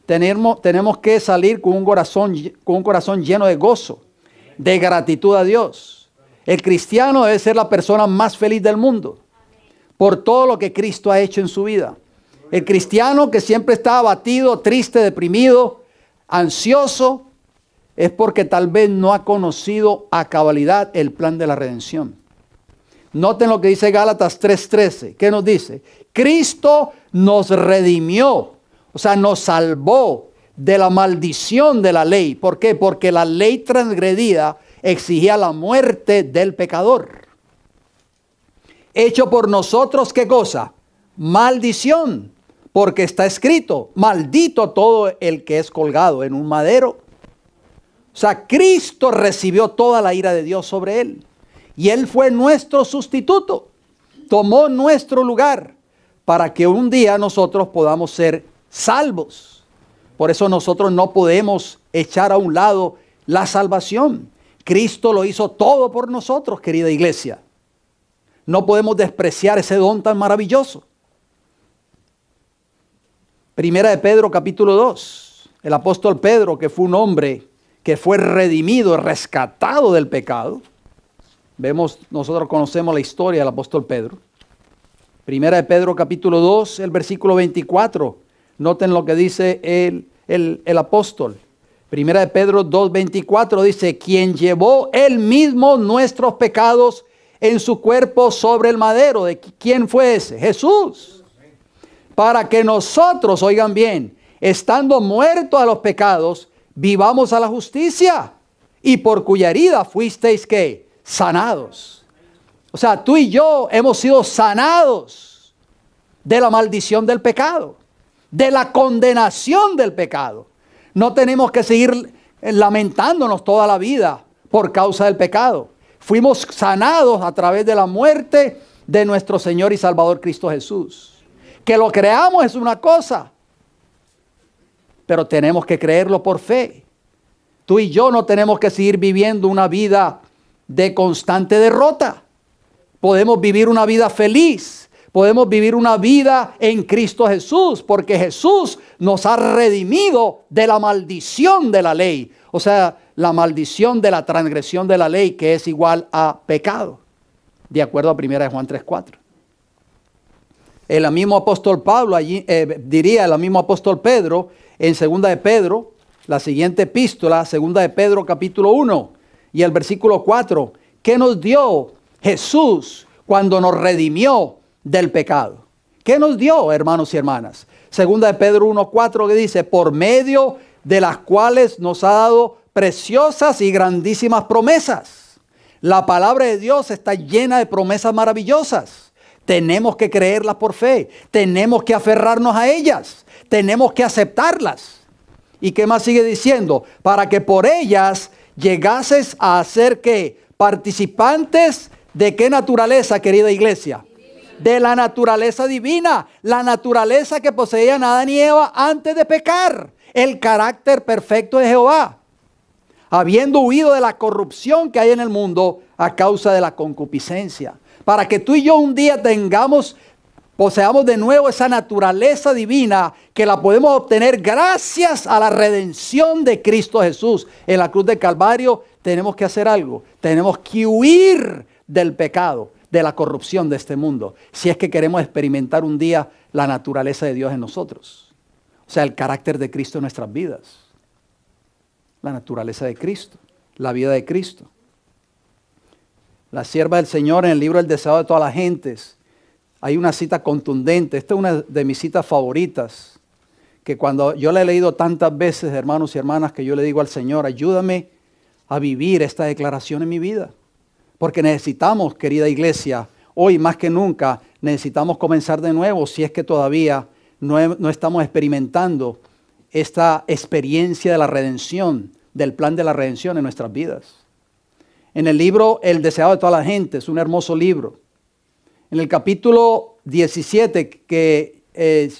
tenemos que salir con un corazón lleno de gozo, de gratitud a Dios. El cristiano debe ser la persona más feliz del mundo por todo lo que Cristo ha hecho en su vida. El cristiano que siempre está abatido, triste, deprimido, ansioso, es porque tal vez no ha conocido a cabalidad el plan de la redención. Noten lo que dice Gálatas 3:13. ¿Qué nos dice? Cristo nos redimió, o sea, nos salvó de la maldición de la ley. ¿Por qué? Porque la ley transgredida exigía la muerte del pecador. Hecho por nosotros, ¿qué cosa? Maldición, porque está escrito, maldito todo el que es colgado en un madero. O sea, Cristo recibió toda la ira de Dios sobre él. Y él fue nuestro sustituto. Tomó nuestro lugar para que un día nosotros podamos ser salvos. Por eso nosotros no podemos echar a un lado la salvación. Cristo lo hizo todo por nosotros, querida iglesia. No podemos despreciar ese don tan maravilloso. Primera de Pedro capítulo 2. El apóstol Pedro, que fue un hombre que fue redimido, rescatado del pecado. Nosotros conocemos la historia del apóstol Pedro. Primera de Pedro capítulo 2, el versículo 24. Noten lo que dice el apóstol. Primera de Pedro 2, 24 dice, quien llevó él mismo nuestros pecados en su cuerpo sobre el madero. ¿De quién fue ese? Jesús. Para que nosotros, oigan bien, estando muertos a los pecados, vivamos a la justicia, y por cuya herida fuisteis, ¿qué? Sanados. O sea, tú y yo hemos sido sanados de la maldición del pecado, de la condenación del pecado. No tenemos que seguir lamentándonos toda la vida por causa del pecado. Fuimos sanados a través de la muerte de nuestro Señor y Salvador Cristo Jesús. Que lo creamos es una cosa, pero tenemos que creerlo por fe. Tú y yo no tenemos que seguir viviendo una vida de constante derrota. Podemos vivir una vida feliz. Podemos vivir una vida en Cristo Jesús, porque Jesús nos ha redimido de la maldición de la ley. O sea, la maldición de la transgresión de la ley, que es igual a pecado, de acuerdo a 1 Juan 3:4. El mismo apóstol Pablo, el mismo apóstol Pedro, en 2 de Pedro, la siguiente epístola, 2 de Pedro capítulo 1 y el versículo 4, ¿qué nos dio Jesús cuando nos redimió del pecado? ¿Qué nos dio, hermanos y hermanas? 2 de Pedro 1:4 que dice, por medio de las cuales nos ha dado preciosas y grandísimas promesas. La palabra de Dios está llena de promesas maravillosas. Tenemos que creerlas por fe. Tenemos que aferrarnos a ellas. Tenemos que aceptarlas. ¿Y qué más sigue diciendo? Para que por ellas llegases a ser ¿qué? Participantes de qué naturaleza, querida iglesia. De la naturaleza divina. La naturaleza que poseían Adán y Eva antes de pecar. El carácter perfecto de Jehová. Habiendo huido de la corrupción que hay en el mundo a causa de la concupiscencia. Para que tú y yo un día poseamos de nuevo esa naturaleza divina que la podemos obtener gracias a la redención de Cristo Jesús. En la cruz del Calvario tenemos que hacer algo. Tenemos que huir del pecado, de la corrupción de este mundo. Si es que queremos experimentar un día la naturaleza de Dios en nosotros. O sea, el carácter de Cristo en nuestras vidas. La naturaleza de Cristo, la vida de Cristo. La sierva del Señor en el libro El Deseado de todas las gentes. Hay una cita contundente. Esta es una de mis citas favoritas. Que cuando yo la he leído tantas veces, hermanos y hermanas, que yo le digo al Señor, ayúdame a vivir esta declaración en mi vida. Porque necesitamos, querida iglesia, hoy más que nunca, necesitamos comenzar de nuevo si es que todavía no estamos experimentando esta experiencia de la redención, del plan de la redención en nuestras vidas. En el libro El Deseado de todas las gentes, un hermoso libro. En el capítulo 17 que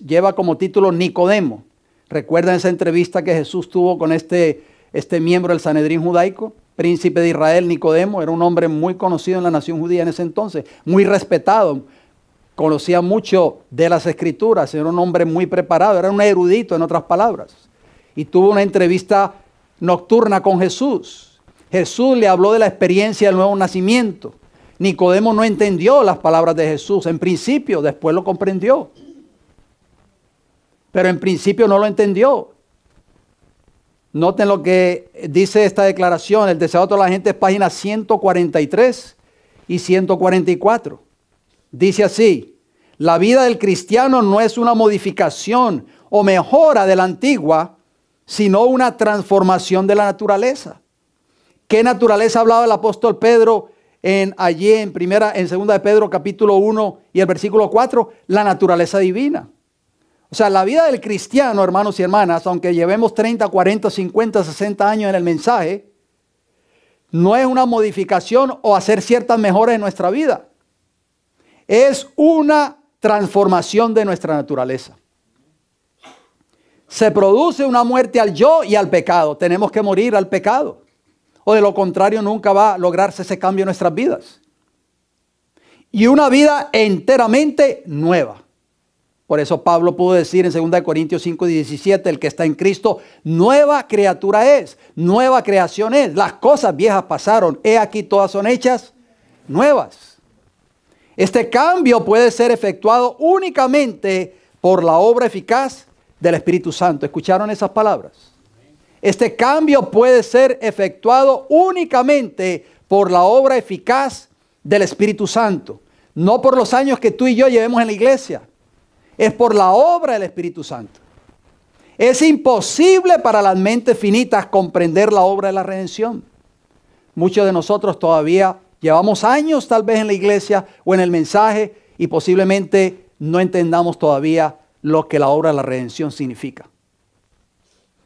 lleva como título Nicodemo. ¿Recuerdan esa entrevista que Jesús tuvo con este miembro del Sanedrín judaico? Príncipe de Israel, Nicodemo. Era un hombre muy conocido en la nación judía en ese entonces. Muy respetado. Conocía mucho de las escrituras. Era un hombre muy preparado. Era un erudito, en otras palabras. Y tuvo una entrevista nocturna con Jesús. Jesús le habló de la experiencia del nuevo nacimiento. Nicodemo no entendió las palabras de Jesús en principio, después lo comprendió. Pero en principio no lo entendió. Noten lo que dice esta declaración, El Deseado de toda la gente, páginas 143 y 144. Dice así, la vida del cristiano no es una modificación o mejora de la antigua, sino una transformación de la naturaleza. ¿Qué naturaleza hablaba el apóstol Pedro allí en segunda de Pedro capítulo 1 y el versículo 4? La naturaleza divina. O sea, la vida del cristiano, hermanos y hermanas, aunque llevemos 30, 40, 50, 60 años en el mensaje, no es una modificación o hacer ciertas mejoras en nuestra vida. Es una transformación de nuestra naturaleza. Se produce una muerte al yo y al pecado. Tenemos que morir al pecado. O de lo contrario nunca va a lograrse ese cambio en nuestras vidas. Y una vida enteramente nueva. Por eso Pablo pudo decir en 2 Corintios 5, 17, el que está en Cristo, nueva criatura es, nueva creación es. Las cosas viejas pasaron, he aquí todas son hechas nuevas. Este cambio puede ser efectuado únicamente por la obra eficaz del Espíritu Santo. ¿Escucharon esas palabras? Este cambio puede ser efectuado únicamente por la obra eficaz del Espíritu Santo. No por los años que tú y yo llevemos en la iglesia. Es por la obra del Espíritu Santo. Es imposible para las mentes finitas comprender la obra de la redención. Muchos de nosotros todavía llevamos años tal vez en la iglesia o en el mensaje y posiblemente no entendamos todavía lo que la obra de la redención significa.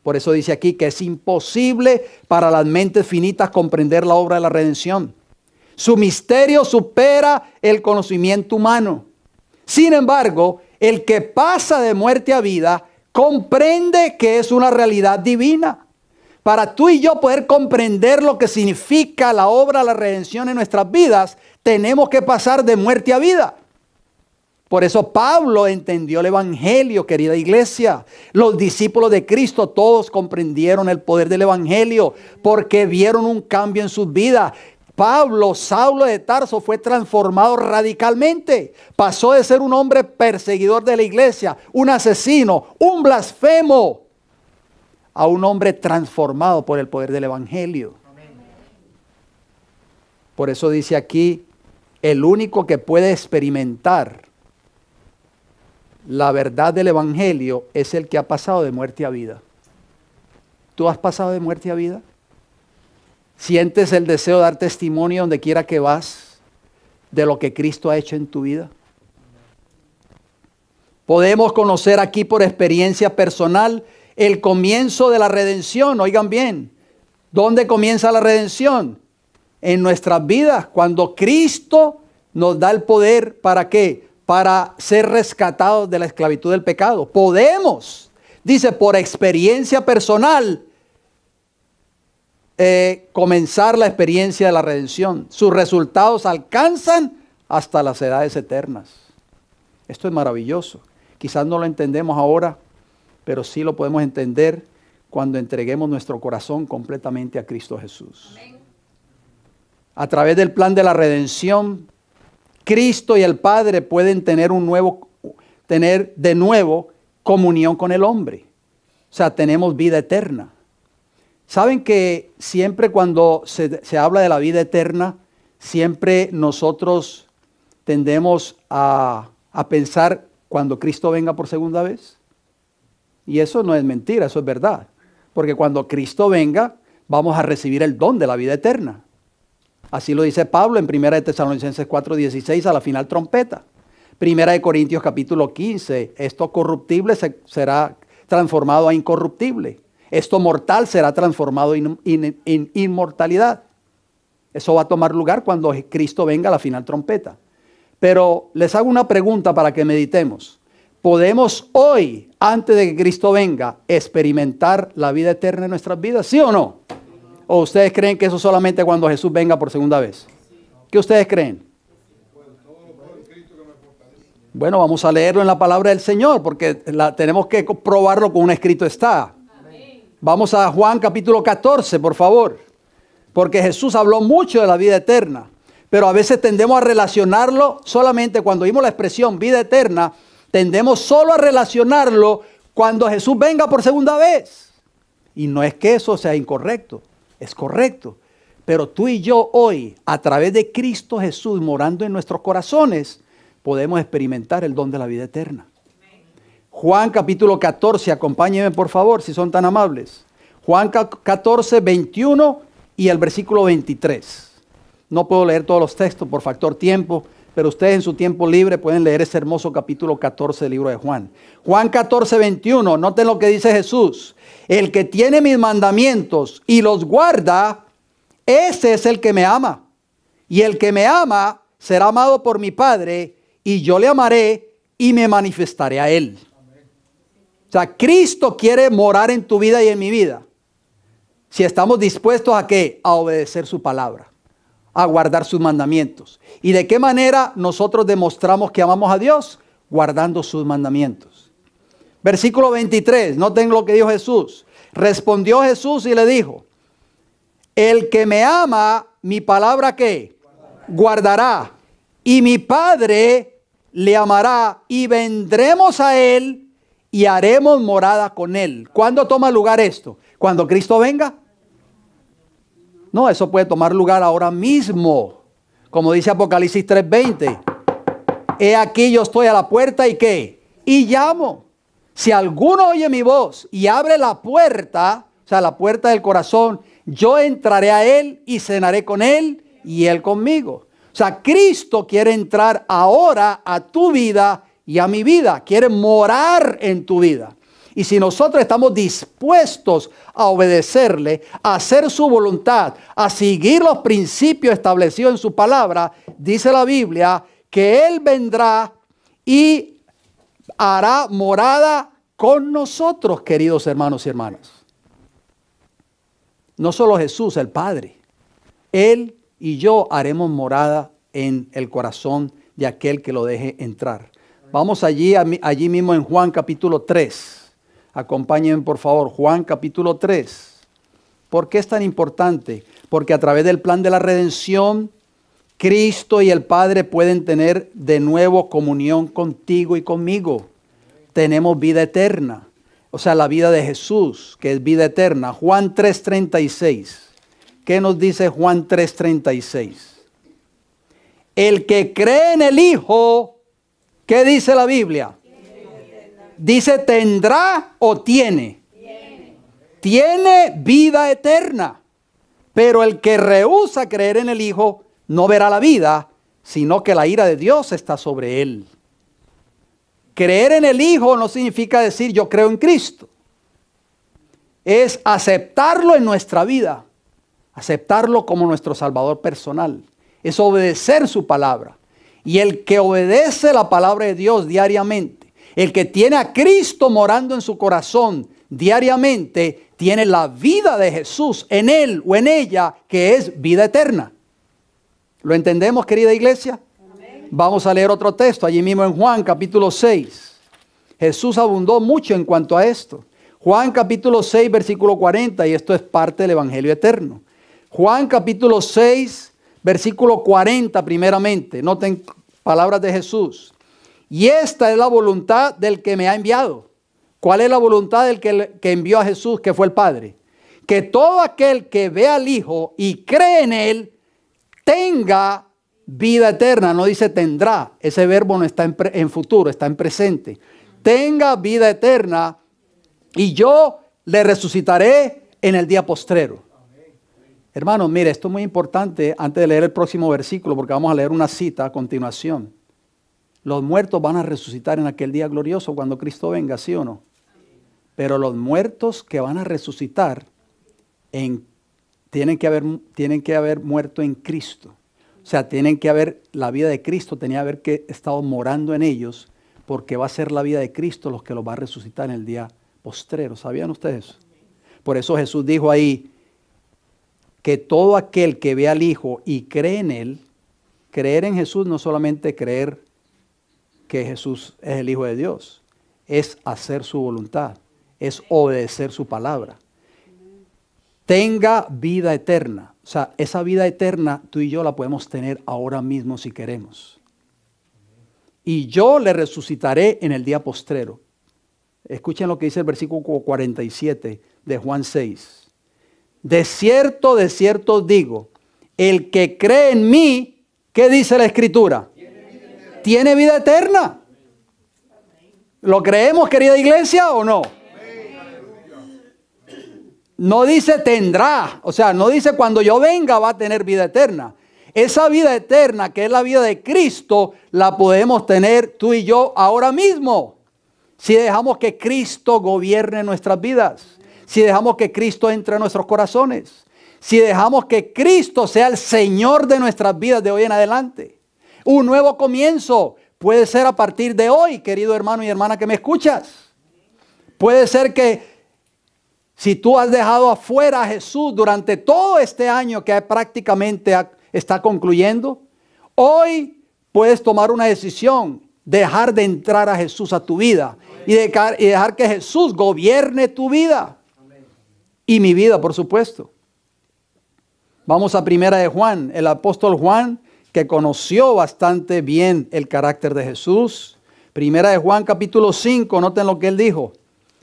Por eso dice aquí que es imposible para las mentes finitas comprender la obra de la redención. Su misterio supera el conocimiento humano. Sin embargo, el que pasa de muerte a vida comprende que es una realidad divina. Para tú y yo poder comprender lo que significa la obra de la redención en nuestras vidas, tenemos que pasar de muerte a vida. Por eso Pablo entendió el Evangelio, querida iglesia. Los discípulos de Cristo todos comprendieron el poder del Evangelio porque vieron un cambio en sus vidas. Pablo, Saulo de Tarso, fue transformado radicalmente. Pasó de ser un hombre perseguidor de la iglesia, un asesino, un blasfemo, a un hombre transformado por el poder del Evangelio. Por eso dice aquí, el único que puede experimentar la verdad del Evangelio es el que ha pasado de muerte a vida. ¿Tú has pasado de muerte a vida? ¿Sientes el deseo de dar testimonio donde quiera que vas de lo que Cristo ha hecho en tu vida? Podemos conocer aquí por experiencia personal el comienzo de la redención. Oigan bien, ¿dónde comienza la redención? En nuestras vidas, cuando Cristo nos da el poder, ¿para qué? Para ser rescatados de la esclavitud del pecado. Podemos, dice, por experiencia personal, comenzar la experiencia de la redención. Sus resultados alcanzan hasta las edades eternas. Esto es maravilloso. Quizás no lo entendemos ahora, pero sí lo podemos entender cuando entreguemos nuestro corazón completamente a Cristo Jesús. Amén. A través del plan de la redención, Cristo y el Padre pueden tener de nuevo comunión con el hombre. O sea, tenemos vida eterna. ¿Saben que siempre cuando se habla de la vida eterna, siempre nosotros tendemos a pensar cuando Cristo venga por segunda vez? Y eso no es mentira, eso es verdad. Porque cuando Cristo venga, vamos a recibir el don de la vida eterna. Así lo dice Pablo en 1 de Tesalonicenses 4:16 a la final trompeta. 1 de Corintios capítulo 15, esto corruptible será transformado a incorruptible. Esto mortal será transformado en inmortalidad. Eso va a tomar lugar cuando Cristo venga a la final trompeta. Pero les hago una pregunta para que meditemos. ¿Podemos hoy, antes de que Cristo venga, experimentar la vida eterna en nuestras vidas? ¿Sí o no? ¿O ustedes creen que eso solamente cuando Jesús venga por segunda vez? ¿Qué ustedes creen? Bueno, vamos a leerlo en la palabra del Señor, porque tenemos que probarlo con un escrito está. Vamos a Juan capítulo 14, por favor. Porque Jesús habló mucho de la vida eterna. Pero a veces tendemos a relacionarlo solamente cuando oímos la expresión vida eterna. Tendemos solo a relacionarlo cuando Jesús venga por segunda vez. Y no es que eso sea incorrecto. Es correcto. Pero tú y yo hoy, a través de Cristo Jesús morando en nuestros corazones, podemos experimentar el don de la vida eterna. Juan capítulo 14, acompáñenme por favor, si son tan amables. Juan 14, 21 y el versículo 23. No puedo leer todos los textos por factor tiempo, pero ustedes en su tiempo libre pueden leer ese hermoso capítulo 14 del libro de Juan. Juan 14, 21, noten lo que dice Jesús. El que tiene mis mandamientos y los guarda, ese es el que me ama. Y el que me ama será amado por mi Padre, y yo le amaré y me manifestaré a él. O sea, Cristo quiere morar en tu vida y en mi vida. Si estamos dispuestos a ¿qué? A obedecer su palabra, a guardar sus mandamientos. ¿Y de qué manera nosotros demostramos que amamos a Dios? Guardando sus mandamientos. Versículo 23, noten lo que dijo Jesús. Respondió Jesús y le dijo, el que me ama, mi palabra ¿qué? Guardará. Y mi Padre le amará y vendremos a él y haremos morada con él. ¿Cuándo toma lugar esto? ¿Cuando Cristo venga? No, eso puede tomar lugar ahora mismo. Como dice Apocalipsis 3:20. He aquí yo estoy a la puerta y ¿qué? Y llamo. Si alguno oye mi voz y abre la puerta, o sea, la puerta del corazón, yo entraré a él y cenaré con él y él conmigo. O sea, Cristo quiere entrar ahora a tu vida y a mi vida. Quiere morar en tu vida. Y si nosotros estamos dispuestos a obedecerle, a hacer su voluntad, a seguir los principios establecidos en su palabra, dice la Biblia que Él vendrá y hará morada con nosotros, queridos hermanos y hermanas. No solo Jesús, el Padre. Él y yo haremos morada en el corazón de aquel que lo deje entrar. Vamos allí mismo en Juan capítulo 3. Acompáñenme por favor, Juan capítulo 3. ¿Por qué es tan importante? Porque a través del plan de la redención, Cristo y el Padre pueden tener de nuevo comunión contigo y conmigo. Tenemos vida eterna. O sea, la vida de Jesús, que es vida eterna. Juan 3:36. ¿Qué nos dice Juan 3:36? El que cree en el Hijo, ¿qué dice la Biblia? Dice, ¿tendrá o tiene? Tiene vida eterna. Pero el que rehúsa creer en el Hijo no verá la vida, sino que la ira de Dios está sobre él. Creer en el Hijo no significa decir yo creo en Cristo. Es aceptarlo en nuestra vida. Aceptarlo como nuestro Salvador personal. Es obedecer su palabra. Y el que obedece la palabra de Dios diariamente, el que tiene a Cristo morando en su corazón diariamente, tiene la vida de Jesús en él o en ella, que es vida eterna. ¿Lo entendemos, querida iglesia? Amén. Vamos a leer otro texto, allí mismo en Juan capítulo 6. Jesús abundó mucho en cuanto a esto. Juan capítulo 6, versículo 40, y esto es parte del Evangelio eterno. Juan capítulo 6, versículo 40 primeramente. Noten palabras de Jesús. Y esta es la voluntad del que me ha enviado. ¿Cuál es la voluntad del que envió a Jesús, que fue el Padre? Que todo aquel que ve al Hijo y cree en Él, tenga vida eterna. No dice tendrá. Ese verbo no está en futuro, está en presente. Tenga vida eterna y yo le resucitaré en el día postrero. Hermanos, mire, esto es muy importante antes de leer el próximo versículo, porque vamos a leer una cita a continuación. Los muertos van a resucitar en aquel día glorioso cuando Cristo venga, ¿sí o no? Pero los muertos que van a resucitar tienen que haber muerto en Cristo. O sea, la vida de Cristo tenía que haber estado morando en ellos, porque va a ser la vida de Cristo los que los va a resucitar en el día postrero. ¿Sabían ustedes eso? Por eso Jesús dijo ahí que todo aquel que ve al Hijo y cree en Él, creer en Jesús no solamente creer que Jesús es el Hijo de Dios, es hacer su voluntad, es obedecer su palabra. Tenga vida eterna. O sea, esa vida eterna tú y yo la podemos tener ahora mismo si queremos. Y yo le resucitaré en el día postrero. Escuchen lo que dice el versículo 47 de Juan 6. De cierto os digo, el que cree en mí, ¿qué dice la Escritura? Tiene vida eterna. ¿Lo creemos, querida iglesia, o no? No dice tendrá, o sea, no dice cuando yo venga va a tener vida eterna. Esa vida eterna, que es la vida de Cristo, la podemos tener tú y yo ahora mismo. Si dejamos que Cristo gobierne nuestras vidas. Si dejamos que Cristo entre en nuestros corazones. Si dejamos que Cristo sea el Señor de nuestras vidas de hoy en adelante. Un nuevo comienzo puede ser a partir de hoy, querido hermano y hermana que me escuchas. Puede ser que si tú has dejado afuera a Jesús durante todo este año que prácticamente está concluyendo, hoy puedes tomar una decisión, dejar de entrar a Jesús a tu vida y dejar que Jesús gobierne tu vida y mi vida, por supuesto. Vamos a Primera de Juan, el apóstol Juan, que conoció bastante bien el carácter de Jesús. Primera de Juan capítulo 5, noten lo que él dijo.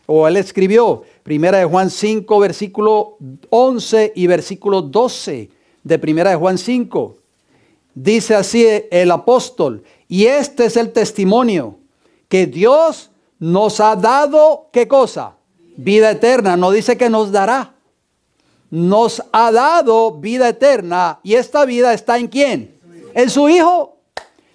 O él escribió, Primera de Juan 5, versículo 11 y versículo 12 de Primera de Juan 5. Dice así el apóstol, y este es el testimonio, que Dios nos ha dado, ¿qué cosa? Vida eterna, no dice que nos dará. Nos ha dado vida eterna, y esta vida está ¿en quién? En su Hijo.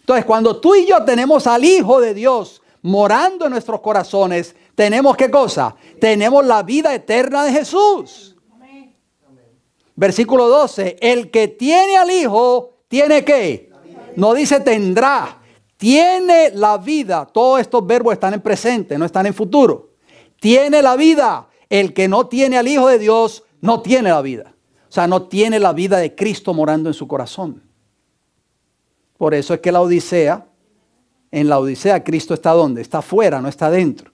Entonces, cuando tú y yo tenemos al Hijo de Dios morando en nuestros corazones, tenemos ¿qué cosa? Tenemos la vida eterna de Jesús. Amén. Versículo 12. El que tiene al Hijo, ¿tiene qué? No dice tendrá. Tiene la vida. Todos estos verbos están en presente, no están en futuro. Tiene la vida. El que no tiene al Hijo de Dios, no tiene la vida. O sea, no tiene la vida de Cristo morando en su corazón. Por eso es que en la Odisea, Cristo está ¿dónde? Está afuera, no está dentro.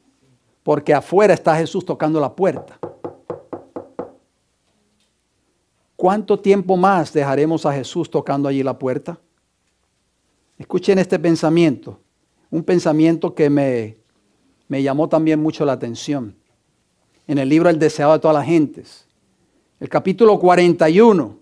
Porque afuera está Jesús tocando la puerta. ¿Cuánto tiempo más dejaremos a Jesús tocando allí la puerta? Escuchen este pensamiento. Un pensamiento que me llamó también mucho la atención. En el libro El deseado de todas las gentes. El capítulo 41.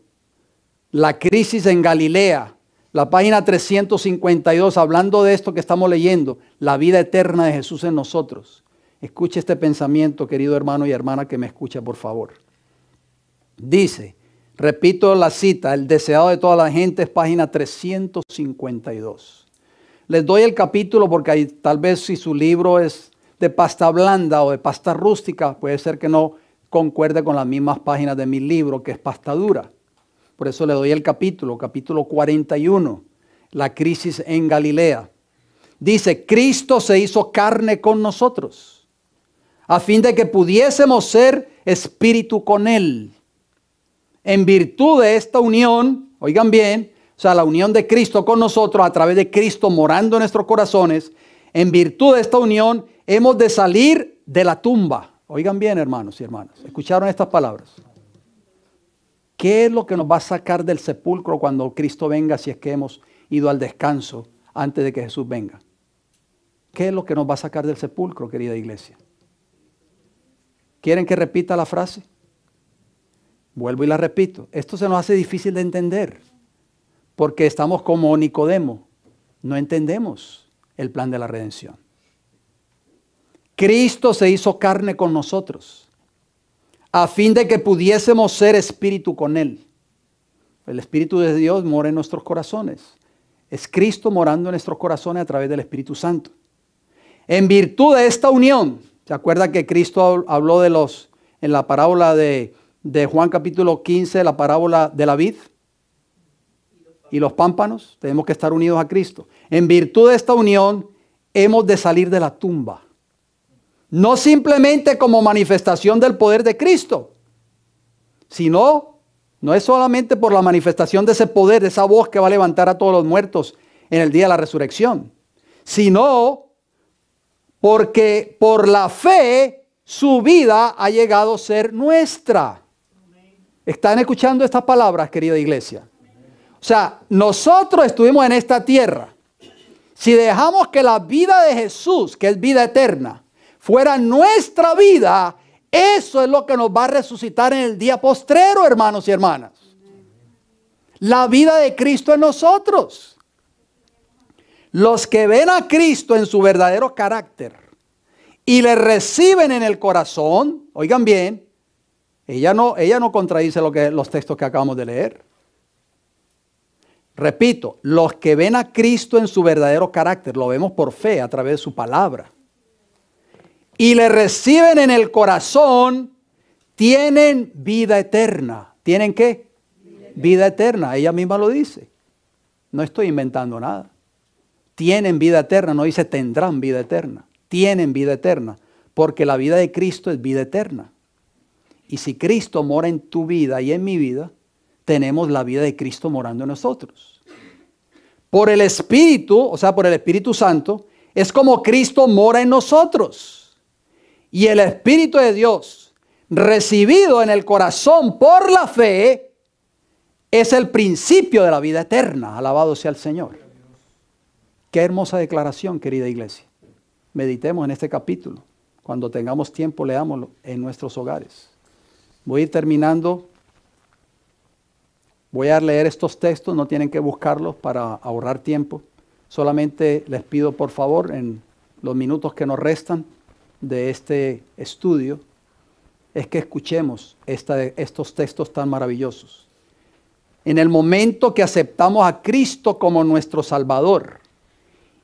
La crisis en Galilea. La página 352. Hablando de esto que estamos leyendo. La vida eterna de Jesús en nosotros. Escuche este pensamiento, querido hermano y hermana que me escucha, por favor. Dice, repito la cita, El deseado de todas las gentes, página 352. Les doy el capítulo porque ahí, tal vez si su libro es de pasta blanda o de pasta rústica, puede ser que no concuerde con las mismas páginas de mi libro, que es pasta dura. Por eso le doy el capítulo 41, la crisis en Galilea. Dice, Cristo se hizo carne con nosotros, a fin de que pudiésemos ser espíritu con Él. En virtud de esta unión, oigan bien, o sea, la unión de Cristo con nosotros a través de Cristo morando en nuestros corazones, en virtud de esta unión hemos de salir de la tumba. Oigan bien, hermanos y hermanas, ¿escucharon estas palabras? ¿Qué es lo que nos va a sacar del sepulcro cuando Cristo venga, si es que hemos ido al descanso antes de que Jesús venga? ¿Qué es lo que nos va a sacar del sepulcro, querida iglesia? ¿Quieren que repita la frase? Vuelvo y la repito. Esto se nos hace difícil de entender porque estamos como Nicodemo. No entendemos el plan de la redención. Cristo se hizo carne con nosotros a fin de que pudiésemos ser espíritu con Él. El Espíritu de Dios mora en nuestros corazones. Es Cristo morando en nuestros corazones a través del Espíritu Santo. En virtud de esta unión, ¿se acuerda que Cristo habló en la parábola de Juan capítulo 15, la parábola de la vid y los pámpanos? Tenemos que estar unidos a Cristo. En virtud de esta unión, hemos de salir de la tumba. No simplemente como manifestación del poder de Cristo, sino, no es solamente por la manifestación de ese poder, de esa voz que va a levantar a todos los muertos en el día de la resurrección, sino porque por la fe su vida ha llegado a ser nuestra. ¿Están escuchando estas palabras, querida iglesia? O sea, nosotros estuvimos en esta tierra. Si dejamos que la vida de Jesús, que es vida eterna, fuera nuestra vida, eso es lo que nos va a resucitar en el día postrero, hermanos y hermanas. La vida de Cristo en nosotros. Los que ven a Cristo en su verdadero carácter, y le reciben en el corazón, oigan bien, ella no contradice los textos que acabamos de leer. Repito, los que ven a Cristo en su verdadero carácter, lo vemos por fe a través de su palabra, y le reciben en el corazón, tienen vida eterna. ¿Tienen qué? Vida eterna. Ella misma lo dice. No estoy inventando nada. Tienen vida eterna, no dice tendrán vida eterna. Tienen vida eterna, porque la vida de Cristo es vida eterna. Y si Cristo mora en tu vida y en mi vida, tenemos la vida de Cristo morando en nosotros. Por el Espíritu, o sea, por el Espíritu Santo, es como Cristo mora en nosotros. Y el Espíritu de Dios, recibido en el corazón por la fe, es el principio de la vida eterna. Alabado sea el Señor. Qué hermosa declaración, querida iglesia. Meditemos en este capítulo. Cuando tengamos tiempo, leámoslo en nuestros hogares. Voy a ir terminando. Voy a leer estos textos, no tienen que buscarlos para ahorrar tiempo. Solamente les pido por favor, en los minutos que nos restan de este estudio, es que escuchemos estos textos tan maravillosos. En el momento que aceptamos a Cristo como nuestro Salvador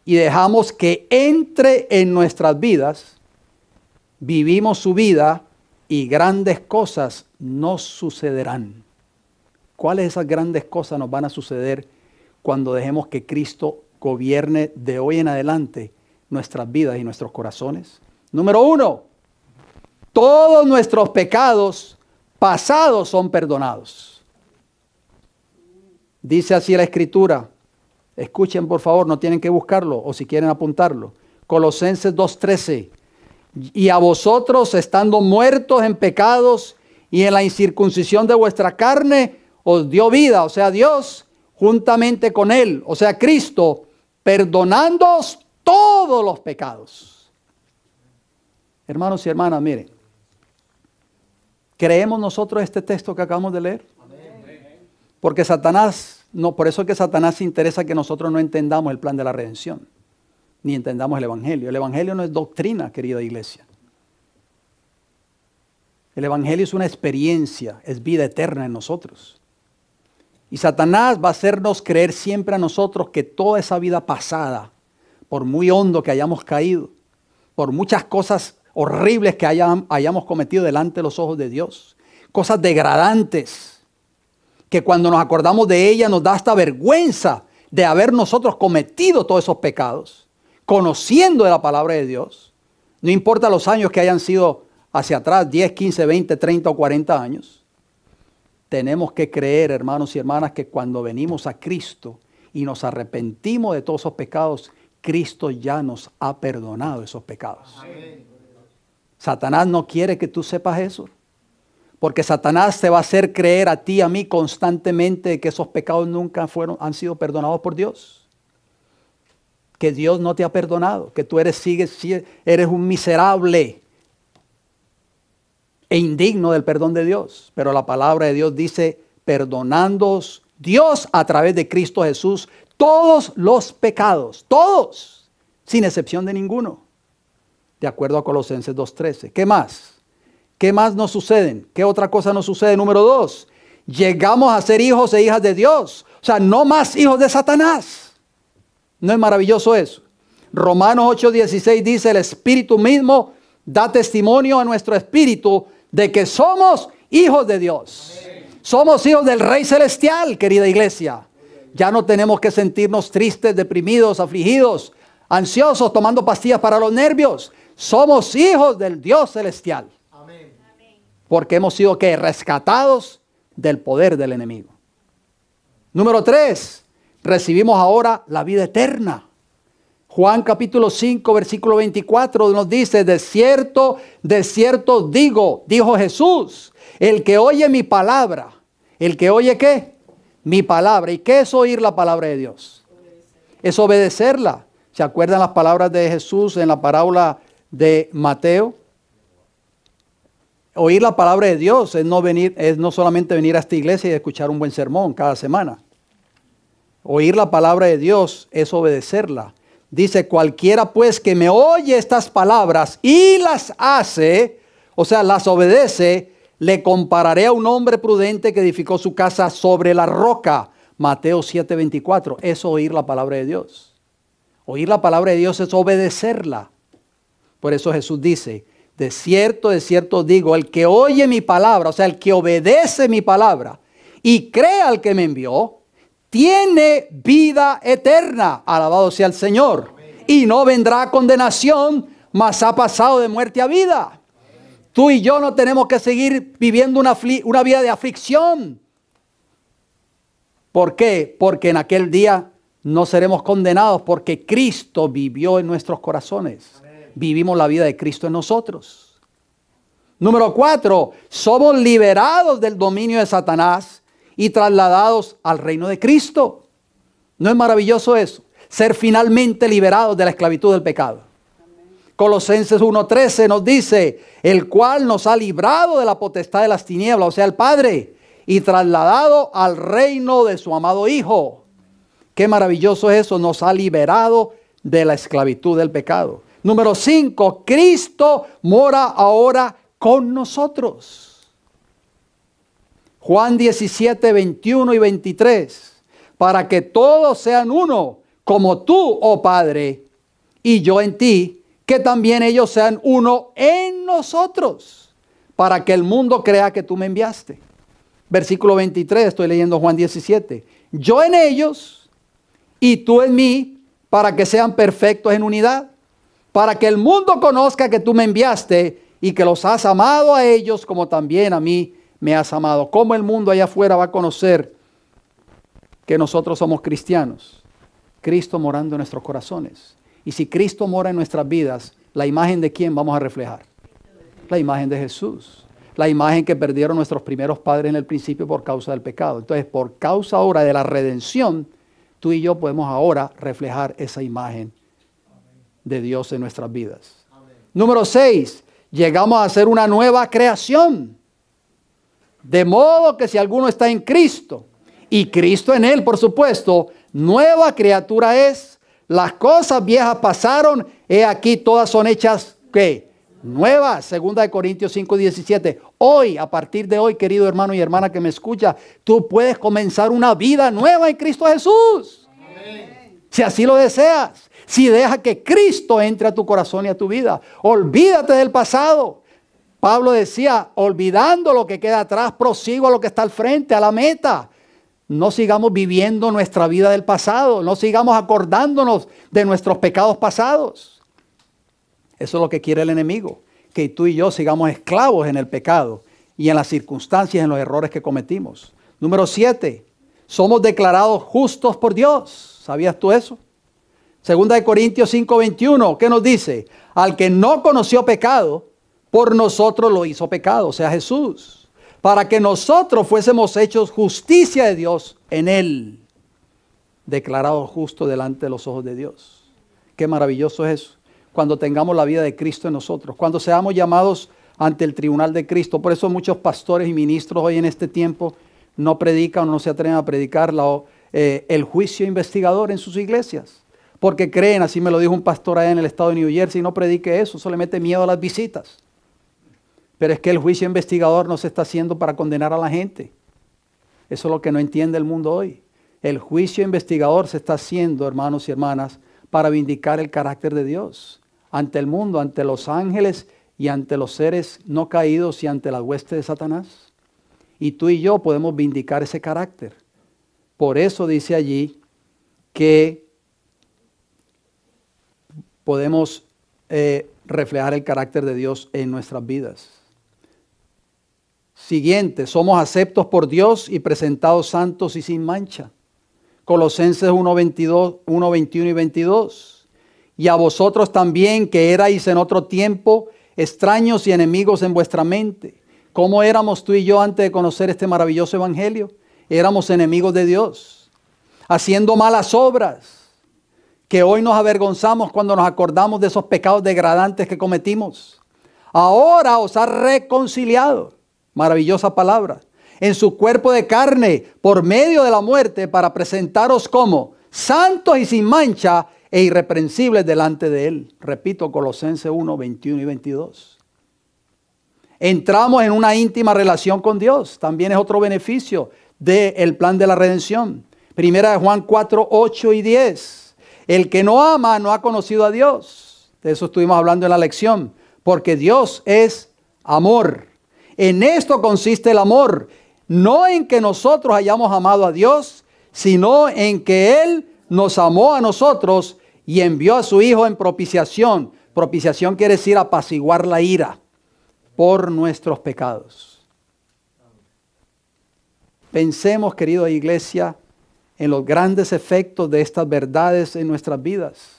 y dejamos que entre en nuestras vidas, vivimos su vida y grandes cosas nos sucederán. ¿Cuáles de esas grandes cosas nos van a suceder cuando dejemos que Cristo gobierne de hoy en adelante nuestras vidas y nuestros corazones? Número 1, todos nuestros pecados pasados son perdonados. Dice así la Escritura. Escuchen por favor, no tienen que buscarlo o si quieren apuntarlo. Colosenses 2:13. Y a vosotros, estando muertos en pecados y en la incircuncisión de vuestra carne, os dio vida, o sea, Dios, juntamente con Él, o sea, Cristo, perdonándoos todos los pecados. Hermanos y hermanas, miren, ¿creemos nosotros este texto que acabamos de leer? Porque Satanás, no, por eso es que Satanás se interesa que nosotros no entendamos el plan de la redención, ni entendamos el Evangelio. El Evangelio no es doctrina, querida iglesia. El Evangelio es una experiencia, es vida eterna en nosotros. Y Satanás va a hacernos creer siempre a nosotros que toda esa vida pasada, por muy hondo que hayamos caído, por muchas cosas horribles que hayamos cometido delante de los ojos de Dios, cosas degradantes, que cuando nos acordamos de ellas nos da hasta vergüenza de haber nosotros cometido todos esos pecados, conociendo de la palabra de Dios, no importa los años que hayan sido hacia atrás, 10, 15, 20, 30 o 40 años, tenemos que creer, hermanos y hermanas, que cuando venimos a Cristo y nos arrepentimos de todos esos pecados, Cristo ya nos ha perdonado esos pecados. Amén. Satanás no quiere que tú sepas eso, porque Satanás te va a hacer creer a ti y a mí constantemente que esos pecados nunca han sido perdonados por Dios. Que Dios no te ha perdonado, que tú eres un miserable e indigno del perdón de Dios. Pero la palabra de Dios dice, perdonándoos Dios a través de Cristo Jesús todos los pecados, todos, sin excepción de ninguno. De acuerdo a Colosenses 2:13. ¿Qué más? ¿Qué más nos suceden? ¿Qué otra cosa nos sucede? Número 2, llegamos a ser hijos e hijas de Dios. O sea, no más hijos de Satanás. ¿No es maravilloso eso? Romanos 8:16 dice, el Espíritu mismo da testimonio a nuestro espíritu de que somos hijos de Dios. Amén. Somos hijos del Rey Celestial, querida iglesia. Ya no tenemos que sentirnos tristes, deprimidos, afligidos, ansiosos, tomando pastillas para los nervios. Somos hijos del Dios Celestial. Amén. Porque hemos sido ¿qué? Rescatados del poder del enemigo. Número 3, recibimos ahora la vida eterna. Juan capítulo 5, versículo 24 nos dice, de cierto digo, dijo Jesús, el que oye mi palabra, ¿el que oye qué? Mi palabra. ¿Y qué es oír la palabra de Dios? Es obedecerla. ¿Se acuerdan las palabras de Jesús en la parábola de Mateo? Oír la palabra de Dios es no solamente venir a esta iglesia y escuchar un buen sermón cada semana. Oír la palabra de Dios es obedecerla. Dice, cualquiera pues que me oye estas palabras y las hace, o sea, las obedece, le compararé a un hombre prudente que edificó su casa sobre la roca. Mateo 7:24. Eso es oír la palabra de Dios. Oír la palabra de Dios es obedecerla. Por eso Jesús dice, de cierto digo, el que oye mi palabra, o sea, el que obedece mi palabra y cree al que me envió, tiene vida eterna. Alabado sea el Señor. Y no vendrá a condenación, mas ha pasado de muerte a vida. Tú y yo no tenemos que seguir viviendo una vida de aflicción. ¿Por qué? Porque en aquel día no seremos condenados, porque Cristo vivió en nuestros corazones. Vivimos la vida de Cristo en nosotros. Número 4, somos liberados del dominio de Satanás y trasladados al reino de Cristo. ¿No es maravilloso eso? Ser finalmente liberados de la esclavitud del pecado. Colosenses 1:13 nos dice, el cual nos ha librado de la potestad de las tinieblas, o sea, el Padre, y trasladado al reino de su amado Hijo. Qué maravilloso es eso, nos ha liberado de la esclavitud del pecado. Número 5, Cristo mora ahora con nosotros. Juan 17:21 y 23. Para que todos sean uno, como tú, oh Padre, y yo en ti, que también ellos sean uno en nosotros, para que el mundo crea que tú me enviaste. Versículo 23, estoy leyendo Juan 17. Yo en ellos y tú en mí, para que sean perfectos en unidad, para que el mundo conozca que tú me enviaste y que los has amado a ellos como también a mí me has amado. ¿Cómo el mundo allá afuera va a conocer que nosotros somos cristianos? Cristo morando en nuestros corazones. Y si Cristo mora en nuestras vidas, ¿la imagen de quién vamos a reflejar? La imagen de Jesús. La imagen que perdieron nuestros primeros padres en el principio por causa del pecado. Entonces, por causa ahora de la redención, tú y yo podemos ahora reflejar esa imagen de Dios en nuestras vidas. Amén. Número 6, llegamos a ser una nueva creación. De modo que si alguno está en Cristo, y Cristo en él, por supuesto, nueva criatura es. Las cosas viejas pasaron, he aquí todas son hechas, ¿qué? Nuevas. 2 Corintios 5:17. Hoy, a partir de hoy, querido hermano y hermana que me escucha, tú puedes comenzar una vida nueva en Cristo Jesús. Amén. Si así lo deseas. Si deja que Cristo entre a tu corazón y a tu vida. Olvídate del pasado. Pablo decía, olvidando lo que queda atrás, prosigo a lo que está al frente, a la meta. No sigamos viviendo nuestra vida del pasado. No sigamos acordándonos de nuestros pecados pasados. Eso es lo que quiere el enemigo. Que tú y yo sigamos esclavos en el pecado y en las circunstancias, en los errores que cometimos. Número 7. Somos declarados justos por Dios. ¿Sabías tú eso? 2 Corintios 5:21. ¿Qué nos dice? Al que no conoció pecado, por nosotros lo hizo pecado. O sea, Jesús. Para que nosotros fuésemos hechos justicia de Dios en Él, declarados justos delante de los ojos de Dios. Qué maravilloso es eso, cuando tengamos la vida de Cristo en nosotros, cuando seamos llamados ante el tribunal de Cristo. Por eso muchos pastores y ministros hoy en este tiempo no predican o no se atreven a predicar el juicio investigador en sus iglesias, porque creen, así me lo dijo un pastor allá en el estado de New Jersey, no predique eso le mete miedo a las visitas. Pero es que el juicio investigador no se está haciendo para condenar a la gente. Eso es lo que no entiende el mundo hoy. El juicio investigador se está haciendo, hermanos y hermanas, para vindicar el carácter de Dios ante el mundo, ante los ángeles y ante los seres no caídos y ante la hueste de Satanás. Y tú y yo podemos vindicar ese carácter. Por eso dice allí que podemos reflejar el carácter de Dios en nuestras vidas. Siguiente, somos aceptos por Dios y presentados santos y sin mancha. Colosenses 1:21 y 22. Y a vosotros también, que erais en otro tiempo extraños y enemigos en vuestra mente. ¿Cómo éramos tú y yo antes de conocer este maravilloso evangelio? Éramos enemigos de Dios, haciendo malas obras, que hoy nos avergonzamos cuando nos acordamos de esos pecados degradantes que cometimos. Ahora os ha reconciliado. Maravillosa palabra. En su cuerpo de carne, por medio de la muerte, para presentaros como santos y sin mancha e irreprensibles delante de Él. Repito, Colosenses 1, 21 y 22. Entramos en una íntima relación con Dios. También es otro beneficio del plan de la redención. Primera de Juan 4, 8 y 10. El que no ama no ha conocido a Dios. De eso estuvimos hablando en la lección. Porque Dios es amor. En esto consiste el amor. No en que nosotros hayamos amado a Dios, sino en que Él nos amó a nosotros y envió a su Hijo en propiciación. Propiciación quiere decir apaciguar la ira por nuestros pecados. Pensemos, querida iglesia, en los grandes efectos de estas verdades en nuestras vidas.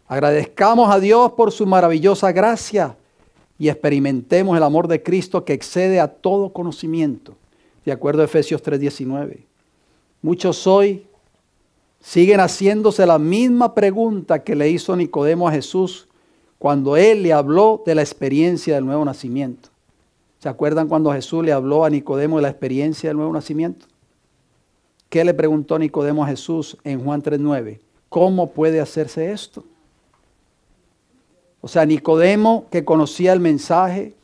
Agradezcamos a Dios por su maravillosa gracia y experimentemos el amor de Cristo que excede a todo conocimiento, de acuerdo a Efesios 3:19. Muchos hoy siguen haciéndose la misma pregunta que le hizo Nicodemo a Jesús cuando Él le habló de la experiencia del nuevo nacimiento. ¿Se acuerdan cuando Jesús le habló a Nicodemo de la experiencia del nuevo nacimiento? ¿Qué le preguntó Nicodemo a Jesús en Juan 3:9? ¿Cómo puede hacerse esto? O sea, Nicodemo, que conocía el mensaje,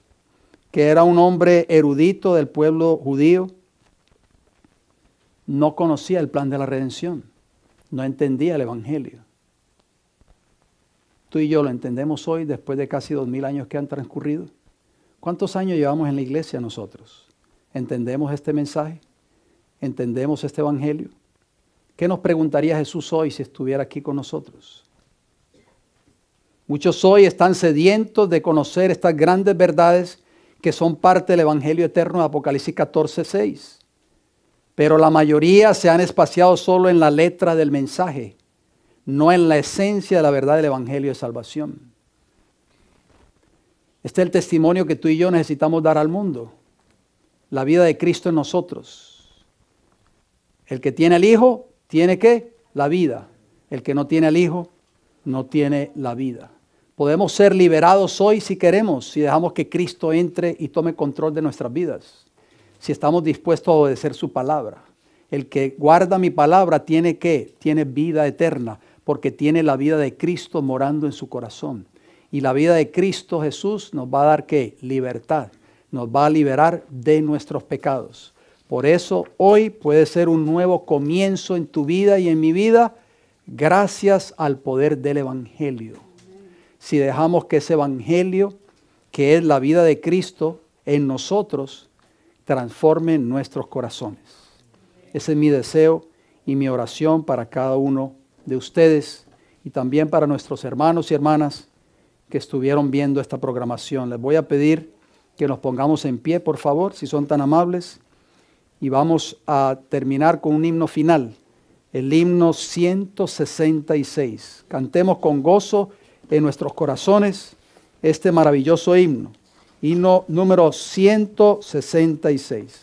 que era un hombre erudito del pueblo judío, no conocía el plan de la redención, no entendía el evangelio. Tú y yo lo entendemos hoy después de casi 2000 años que han transcurrido. ¿Cuántos años llevamos en la iglesia nosotros? ¿Entendemos este mensaje? ¿Entendemos este evangelio? ¿Qué nos preguntaría Jesús hoy si estuviera aquí con nosotros? Muchos hoy están sedientos de conocer estas grandes verdades que son parte del evangelio eterno de Apocalipsis 14:6. Pero la mayoría se han espaciado solo en la letra del mensaje, no en la esencia de la verdad del evangelio de salvación. Este es el testimonio que tú y yo necesitamos dar al mundo. La vida de Cristo en nosotros. El que tiene el Hijo, ¿tiene qué? La vida. El que no tiene el Hijo, no tiene la vida. Podemos ser liberados hoy si queremos, si dejamos que Cristo entre y tome control de nuestras vidas. Si estamos dispuestos a obedecer su palabra. El que guarda mi palabra tiene ¿qué? Tiene vida eterna, porque tiene la vida de Cristo morando en su corazón. Y la vida de Cristo Jesús nos va a dar ¿qué? Libertad. Nos va a liberar de nuestros pecados. Por eso hoy puede ser un nuevo comienzo en tu vida y en mi vida, gracias al poder del evangelio. Si dejamos que ese evangelio, que es la vida de Cristo en nosotros, transforme nuestros corazones. Ese es mi deseo y mi oración para cada uno de ustedes y también para nuestros hermanos y hermanas que estuvieron viendo esta programación. Les voy a pedir que nos pongamos en pie, por favor, si son tan amables, y vamos a terminar con un himno final, el himno 166. Cantemos con gozo en nuestros corazones este maravilloso himno, himno número 166.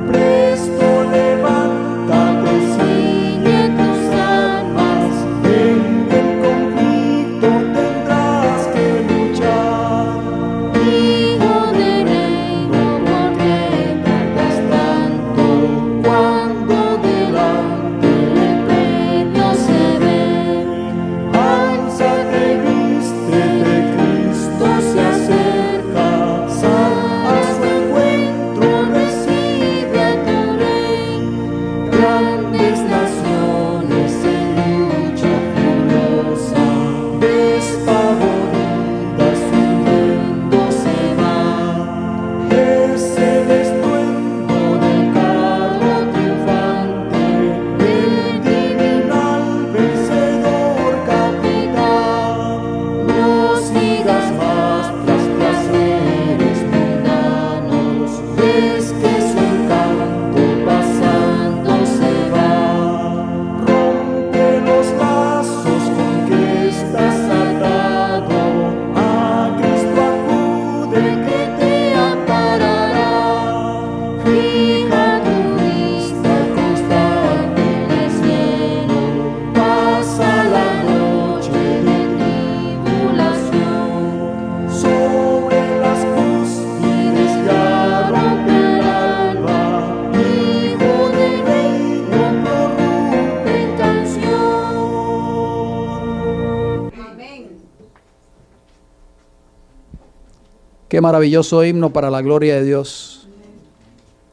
Presto levántate, ciñe tus armas, Qué maravilloso himno para la gloria de Dios.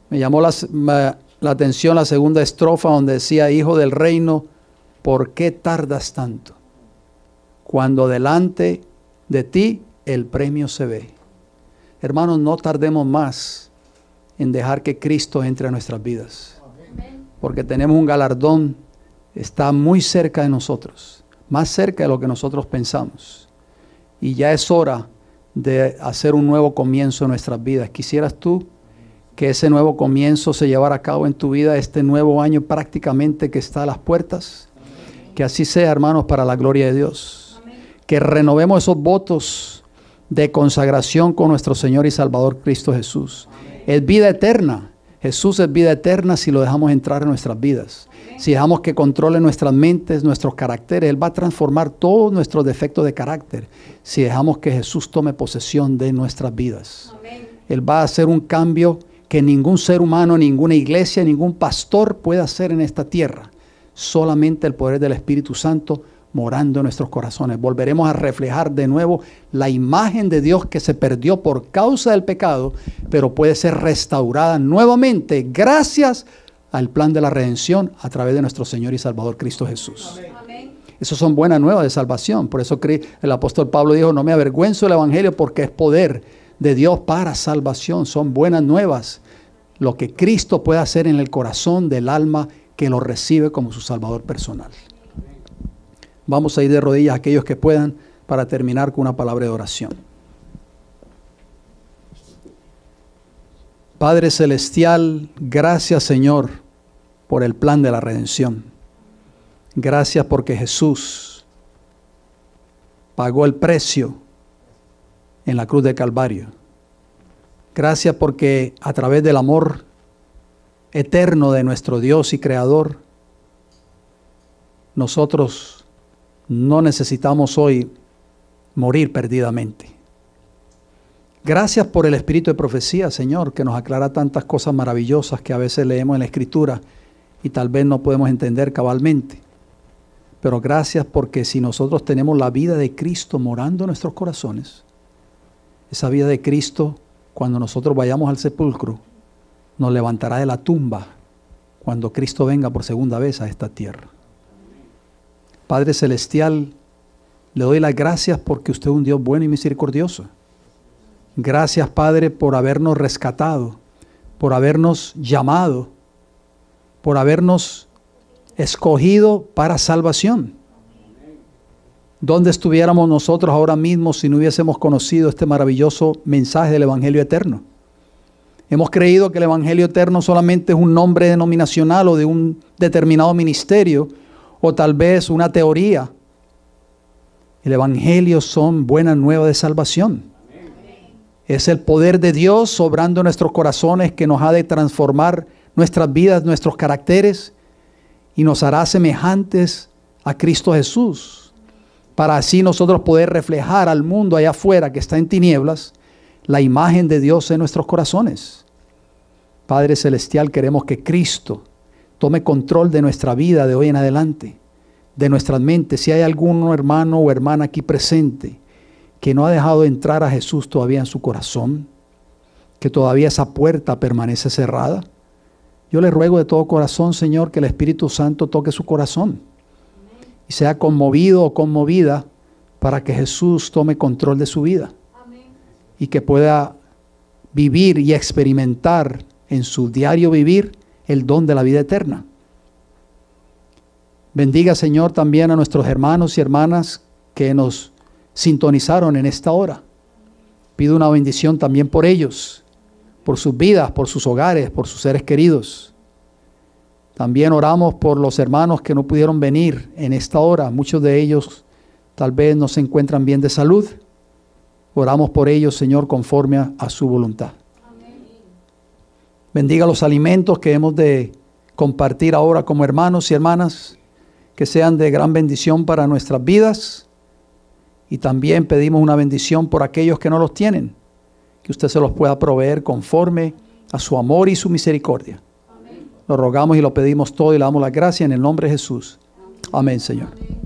Me llamó la atención la segunda estrofa donde decía: Hijo del reino, ¿por qué tardas tanto? Cuando delante de ti el premio se ve. Hermanos, no tardemos más en dejar que Cristo entre a nuestras vidas. Porque tenemos un galardón, está muy cerca de nosotros, más cerca de lo que nosotros pensamos. Y ya es hora de hacer un nuevo comienzo en nuestras vidas. ¿Quisieras tú que ese nuevo comienzo se llevara a cabo en tu vida, este nuevo año prácticamente que está a las puertas? Que así sea, hermanos, para la gloria de Dios. Que renovemos esos votos de consagración con nuestro Señor y Salvador Cristo Jesús. Es vida eterna. Jesús es vida eterna si lo dejamos entrar en nuestras vidas. Si dejamos que controle nuestras mentes, nuestros caracteres, Él va a transformar todos nuestros defectos de carácter. Si dejamos que Jesús tome posesión de nuestras vidas. Él va a hacer un cambio que ningún ser humano, ninguna iglesia, ningún pastor puede hacer en esta tierra. Solamente el poder del Espíritu Santo morando en nuestros corazones. Volveremos a reflejar de nuevo la imagen de Dios que se perdió por causa del pecado, pero puede ser restaurada nuevamente gracias al plan de la redención a través de nuestro Señor y Salvador Cristo Jesús. Amén. Esas son buenas nuevas de salvación. Por eso el apóstol Pablo dijo: no me avergüenzo del evangelio porque es poder de Dios para salvación. Son buenas nuevas lo que Cristo puede hacer en el corazón del alma que lo recibe como su Salvador personal. Vamos a ir de rodillas aquellos que puedan para terminar con una palabra de oración. Padre Celestial, gracias, Señor, por el plan de la redención. Gracias porque Jesús pagó el precio en la cruz de Calvario. Gracias porque a través del amor eterno de nuestro Dios y Creador, nosotros no necesitamos hoy morir perdidamente. Gracias por el espíritu de profecía, Señor, que nos aclara tantas cosas maravillosas que a veces leemos en la Escritura y tal vez no podemos entender cabalmente. Pero gracias porque si nosotros tenemos la vida de Cristo morando en nuestros corazones, esa vida de Cristo, cuando nosotros vayamos al sepulcro, nos levantará de la tumba cuando Cristo venga por segunda vez a esta tierra. Padre Celestial, le doy las gracias porque usted es un Dios bueno y misericordioso. Gracias, Padre, por habernos rescatado, por habernos llamado, por habernos escogido para salvación. ¿Dónde estuviéramos nosotros ahora mismo si no hubiésemos conocido este maravilloso mensaje del Evangelio eterno? Hemos creído que el Evangelio eterno solamente es un nombre denominacional o de un determinado ministerio, o tal vez una teoría. El Evangelio son buenas nuevas de salvación. Es el poder de Dios obrando en nuestros corazones que nos ha de transformar nuestras vidas, nuestros caracteres, y nos hará semejantes a Cristo Jesús, para así nosotros poder reflejar al mundo allá afuera que está en tinieblas la imagen de Dios en nuestros corazones. Padre Celestial, queremos que Cristo tome control de nuestra vida de hoy en adelante, de nuestras mentes. Si hay algún hermano o hermana aquí presente que no ha dejado entrar a Jesús todavía en su corazón, que todavía esa puerta permanece cerrada, yo le ruego de todo corazón, Señor, que el Espíritu Santo toque su corazón y sea conmovido o conmovida para que Jesús tome control de su vida y que pueda vivir y experimentar en su diario vivir el don de la vida eterna. Bendiga, Señor, también a nuestros hermanos y hermanas que nos sintonizaron en esta hora. Pido una bendición también por ellos, por sus vidas, por sus hogares, por sus seres queridos. También oramos por los hermanos que no pudieron venir en esta hora. Muchos de ellos tal vez no se encuentran bien de salud. Oramos por ellos, Señor, conforme a su voluntad. Bendiga los alimentos que hemos de compartir ahora como hermanos y hermanas, que sean de gran bendición para nuestras vidas. Y también pedimos una bendición por aquellos que no los tienen, que usted se los pueda proveer conforme a su amor y su misericordia. Amén. Lo rogamos y lo pedimos todo y le damos las gracias en el nombre de Jesús. Amén, Señor. Amén.